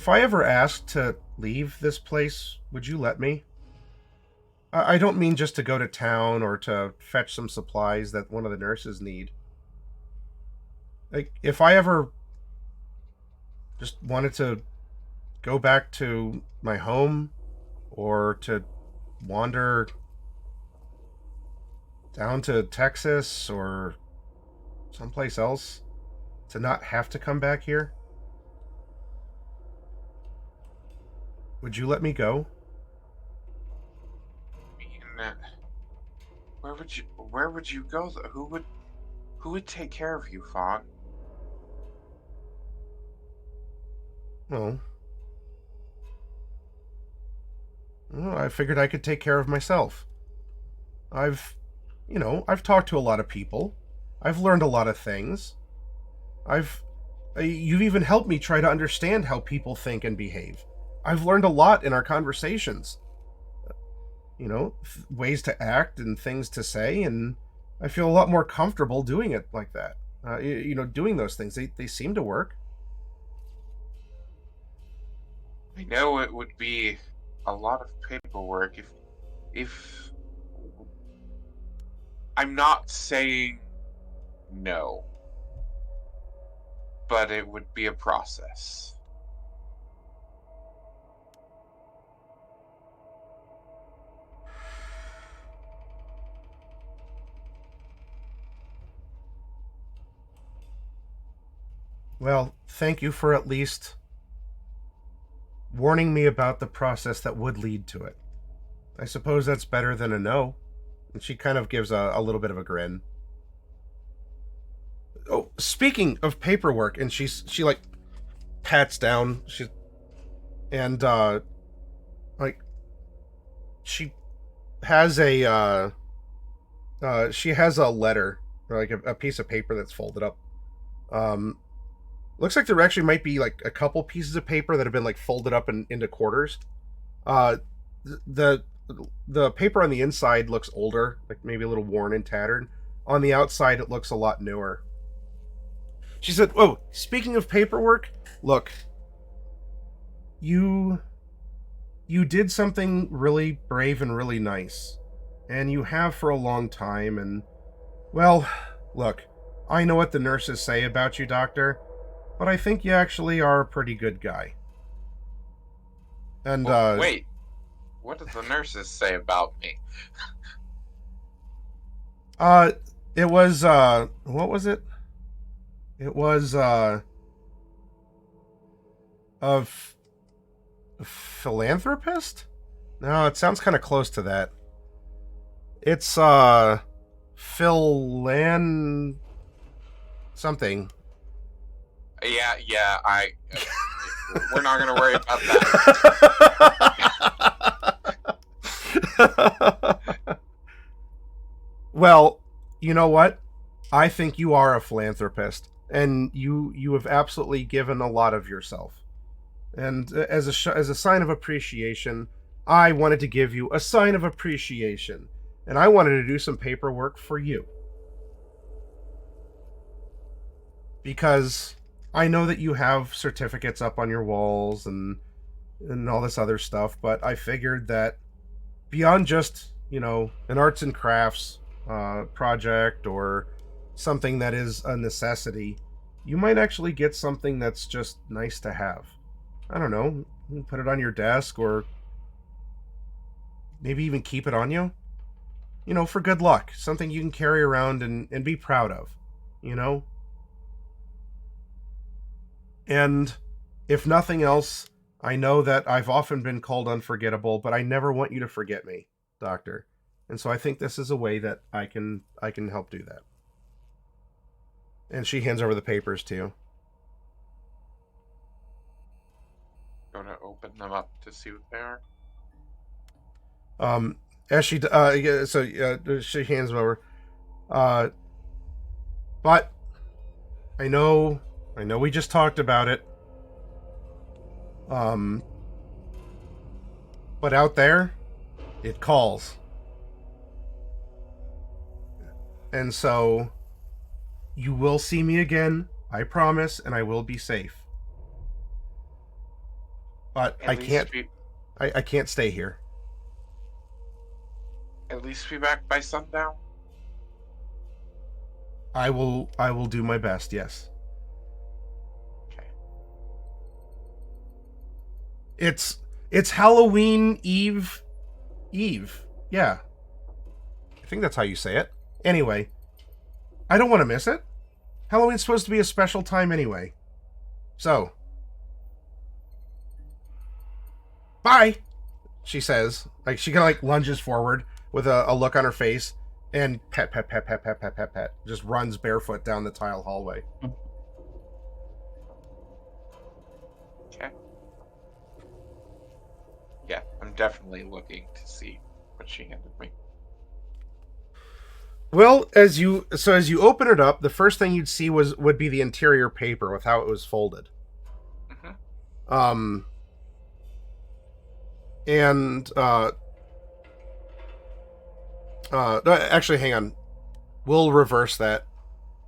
I ever asked to leave this place, would you let me? I don't mean just to go to town or to fetch some supplies that one of the nurses need. Like, if I ever just wanted to go back to my home or to wander down to Texas or someplace else to not have to come back here, would you let me go? I mean, where would you go? Who would take care of you, Fawn? Well, I figured I could take care of myself. I've talked to a lot of people. I've learned a lot of things. You've even helped me try to understand how people think and behave. I've learned a lot in our conversations. Ways to act and things to say, and I feel a lot more comfortable doing it like that. Doing those things. They seem to work. I know it would be a lot of paperwork if I'm not saying no, but it would be a process. Well, thank you for at least warning me about the process that would lead to it. I suppose that's better than a no. And she kind of gives a little bit of a grin. Oh, speaking of paperwork, and she like pats down, and like she has she has a letter, or like a piece of paper that's folded up. Looks like there actually might be like a couple pieces of paper that have been like folded up into quarters. Uh, the the paper on the inside looks older, like maybe a little worn and tattered. On the outside, it looks a lot newer. She said, "Oh, speaking of paperwork, look, you did something really brave and really nice, and you have for a long time. And well, look, I know what the nurses say about you, Doctor, but I think you actually are a pretty good guy." And Well, wait, what did the nurses say about me? it was what was it? It was of philanthropist? No, it sounds kind of close to that. It's Philan something. Yeah, we're not gonna worry about that. Well, you know what? I think you are a philanthropist, and you have absolutely given a lot of yourself. And as a sign of appreciation, I wanted to give you a sign of appreciation, and I wanted to do some paperwork for you. Because I know that you have certificates up on your walls and all this other stuff, but I figured that beyond just, an arts and crafts project or something that is a necessity, you might actually get something that's just nice to have. I don't know, you can put it on your desk or maybe even keep it on you. For good luck. Something you can carry around and be proud of, you know? And if nothing else, I know that I've often been called unforgettable, but I never want you to forget me, Doctor. And so I think this is a way that I can help do that. And she hands over the papers to you. Gonna open them up to see what they are. As she she hands them over. But I know we just talked about it. But out there, it calls. And so you will see me again, I promise, and I will be safe. But I can't stay here. at least be back by sundown? I will do my best, yes. Okay. It's Halloween Eve. Yeah. I think that's how you say it. Anyway, I don't want to miss it. Halloween's supposed to be a special time anyway. So, bye, she says. Like, she kind of like lunges forward with a look on her face and pet, pet, pet, pet, pet, pet, pet, pet. Just runs barefoot down the tile hallway. Okay. Yeah, I'm definitely looking to see what she handed me. Well, as you open it up, the first thing you'd see would be the interior paper with how it was folded. Mm-hmm. Actually, hang on. We'll reverse that.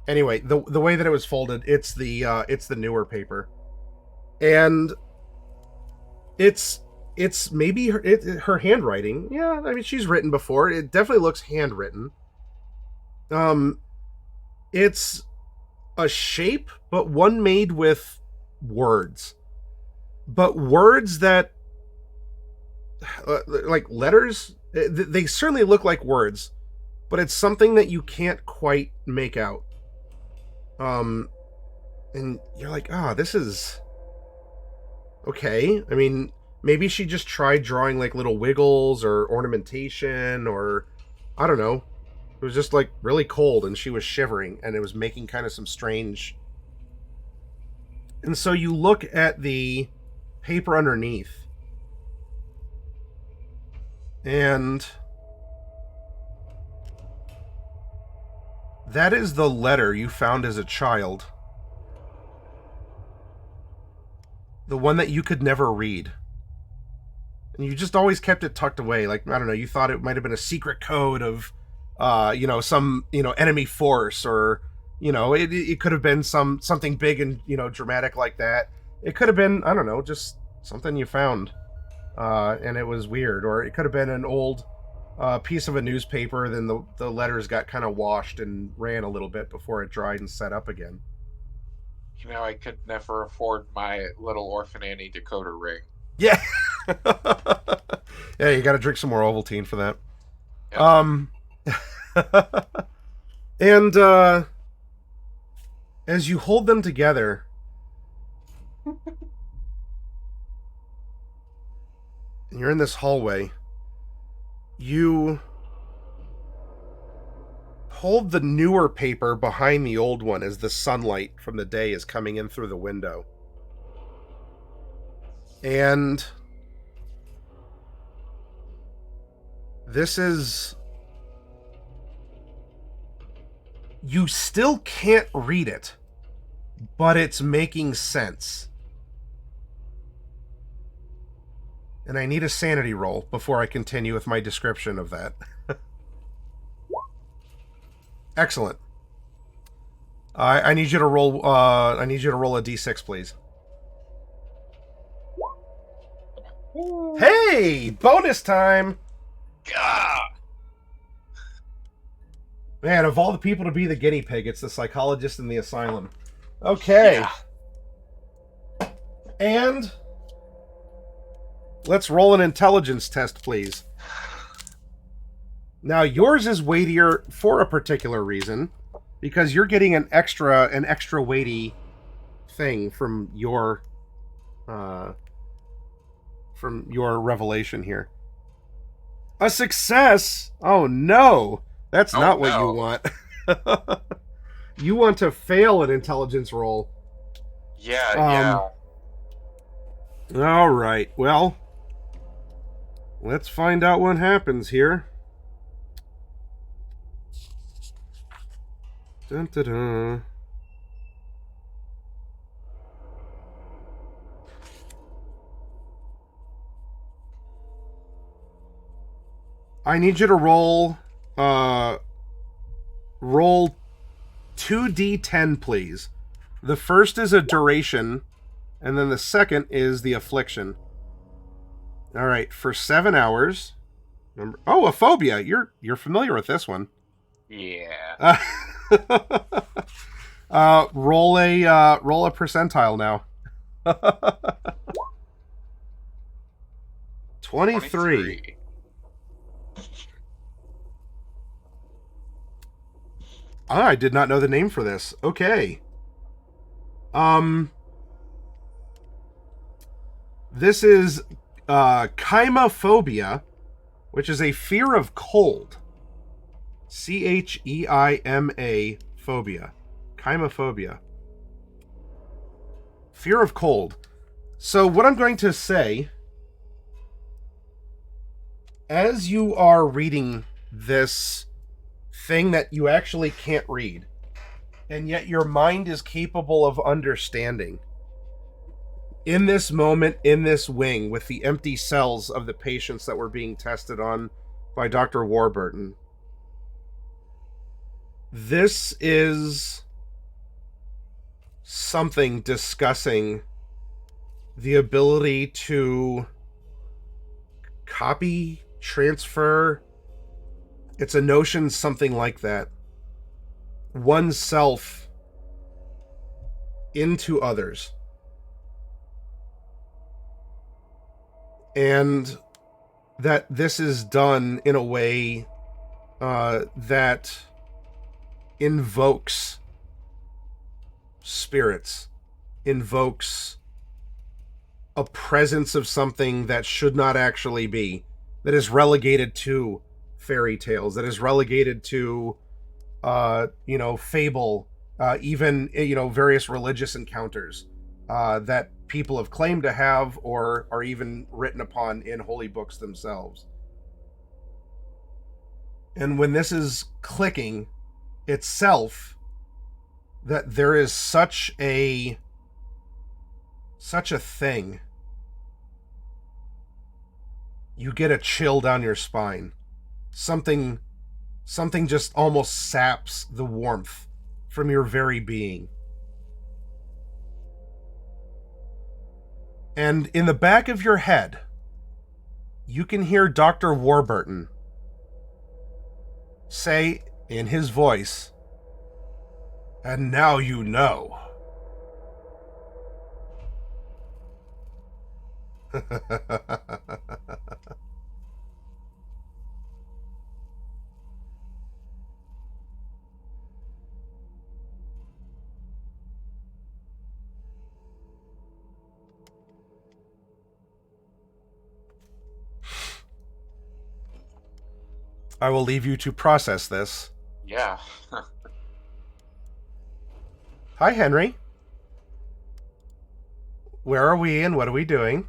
Anyway, the way that it was folded, it's the newer paper, and it's maybe her handwriting. Yeah, I mean, she's written before. It definitely looks handwritten. It's a shape, but one made with words. But words that, like letters, they certainly look like words, but it's something that you can't quite make out. And you're like, this is okay. I mean, maybe she just tried drawing like little wiggles or ornamentation, or I don't know. It was just like really cold and she was shivering and it was making kind of some strange. And so you look at the paper underneath and that is the letter you found as a child. The one that you could never read. And you just always kept it tucked away. Like, I don't know, you thought it might have been a secret code of some, enemy force, or, it could have been something big and, dramatic like that. It could have been, I don't know, just something you found. And it was weird. Or it could have been an old piece of a newspaper, then the letters got kind of washed and ran a little bit before it dried and set up again. I could never afford my little orphan Annie decoder ring. Yeah. Yeah, you gotta drink some more Ovaltine for that. Yep. And as you hold them together, and you're in this hallway, you hold the newer paper behind the old one as the sunlight from the day is coming in through the window. And this is... You still can't read it, but it's making sense. And I need a sanity roll before I continue with my description of that. Excellent. I need you to roll. I need you to roll a d6, please. Hey, bonus time! Gah! Man, of all the people to be the guinea pig, it's the psychologist in the asylum. Okay. Yeah. And let's roll an intelligence test, please. Now, yours is weightier for a particular reason, because you're getting an extra weighty thing from your revelation here. A success? Oh no! That's not what you want. You want to fail an intelligence roll. Yeah. All right. Well, let's find out what happens here. Dun, dun, dun. I need you to roll 2d10, please. The first is a duration, and then the second is the affliction. All right, for 7 hours, Oh, a phobia. You're familiar with this one. Yeah. Roll a percentile now. 23. I did not know the name for this. Okay. This is chymophobia, which is a fear of cold. Cheima phobia. Chymophobia. Fear of cold. So what I'm going to say, as you are reading this thing that you actually can't read, and yet your mind is capable of understanding, in this moment, in this wing, with the empty cells of the patients that were being tested on by Dr. Warburton, this is something discussing the ability to copy, transfer. It's a notion, something like that. Oneself into others. And that this is done in a way that invokes spirits, invokes a presence of something that should not actually be, that is relegated to fairy tales, that is relegated to fable, even various religious encounters that people have claimed to have or are even written upon in holy books themselves. And when this is clicking itself, that there is such a thing, you get a chill down your spine. Something just almost saps the warmth from your very being. And in the back of your head, you can hear Dr. Warburton say in his voice, "And now you know." I will leave you to process this. Yeah. Hi, Henry. Where are we and what are we doing?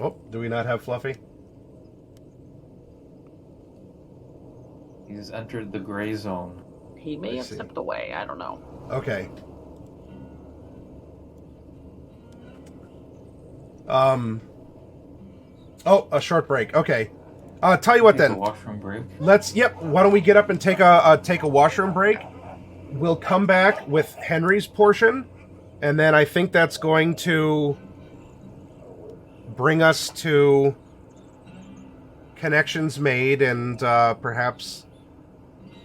Oh, do we not have Fluffy? He's entered the gray zone. He may have stepped away. I don't know. Okay. Oh, a short break. Okay. Tell you what then. A washroom break. Why don't we get up and take a washroom break? We'll come back with Henry's portion, and then I think that's going to bring us to connections made and perhaps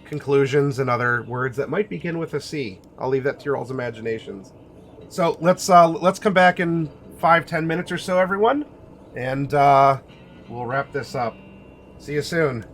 conclusions and other words that might begin with a C. I'll leave that to your all's imaginations. So let's come back in 5-10 minutes or so, everyone, and we'll wrap this up. See you soon.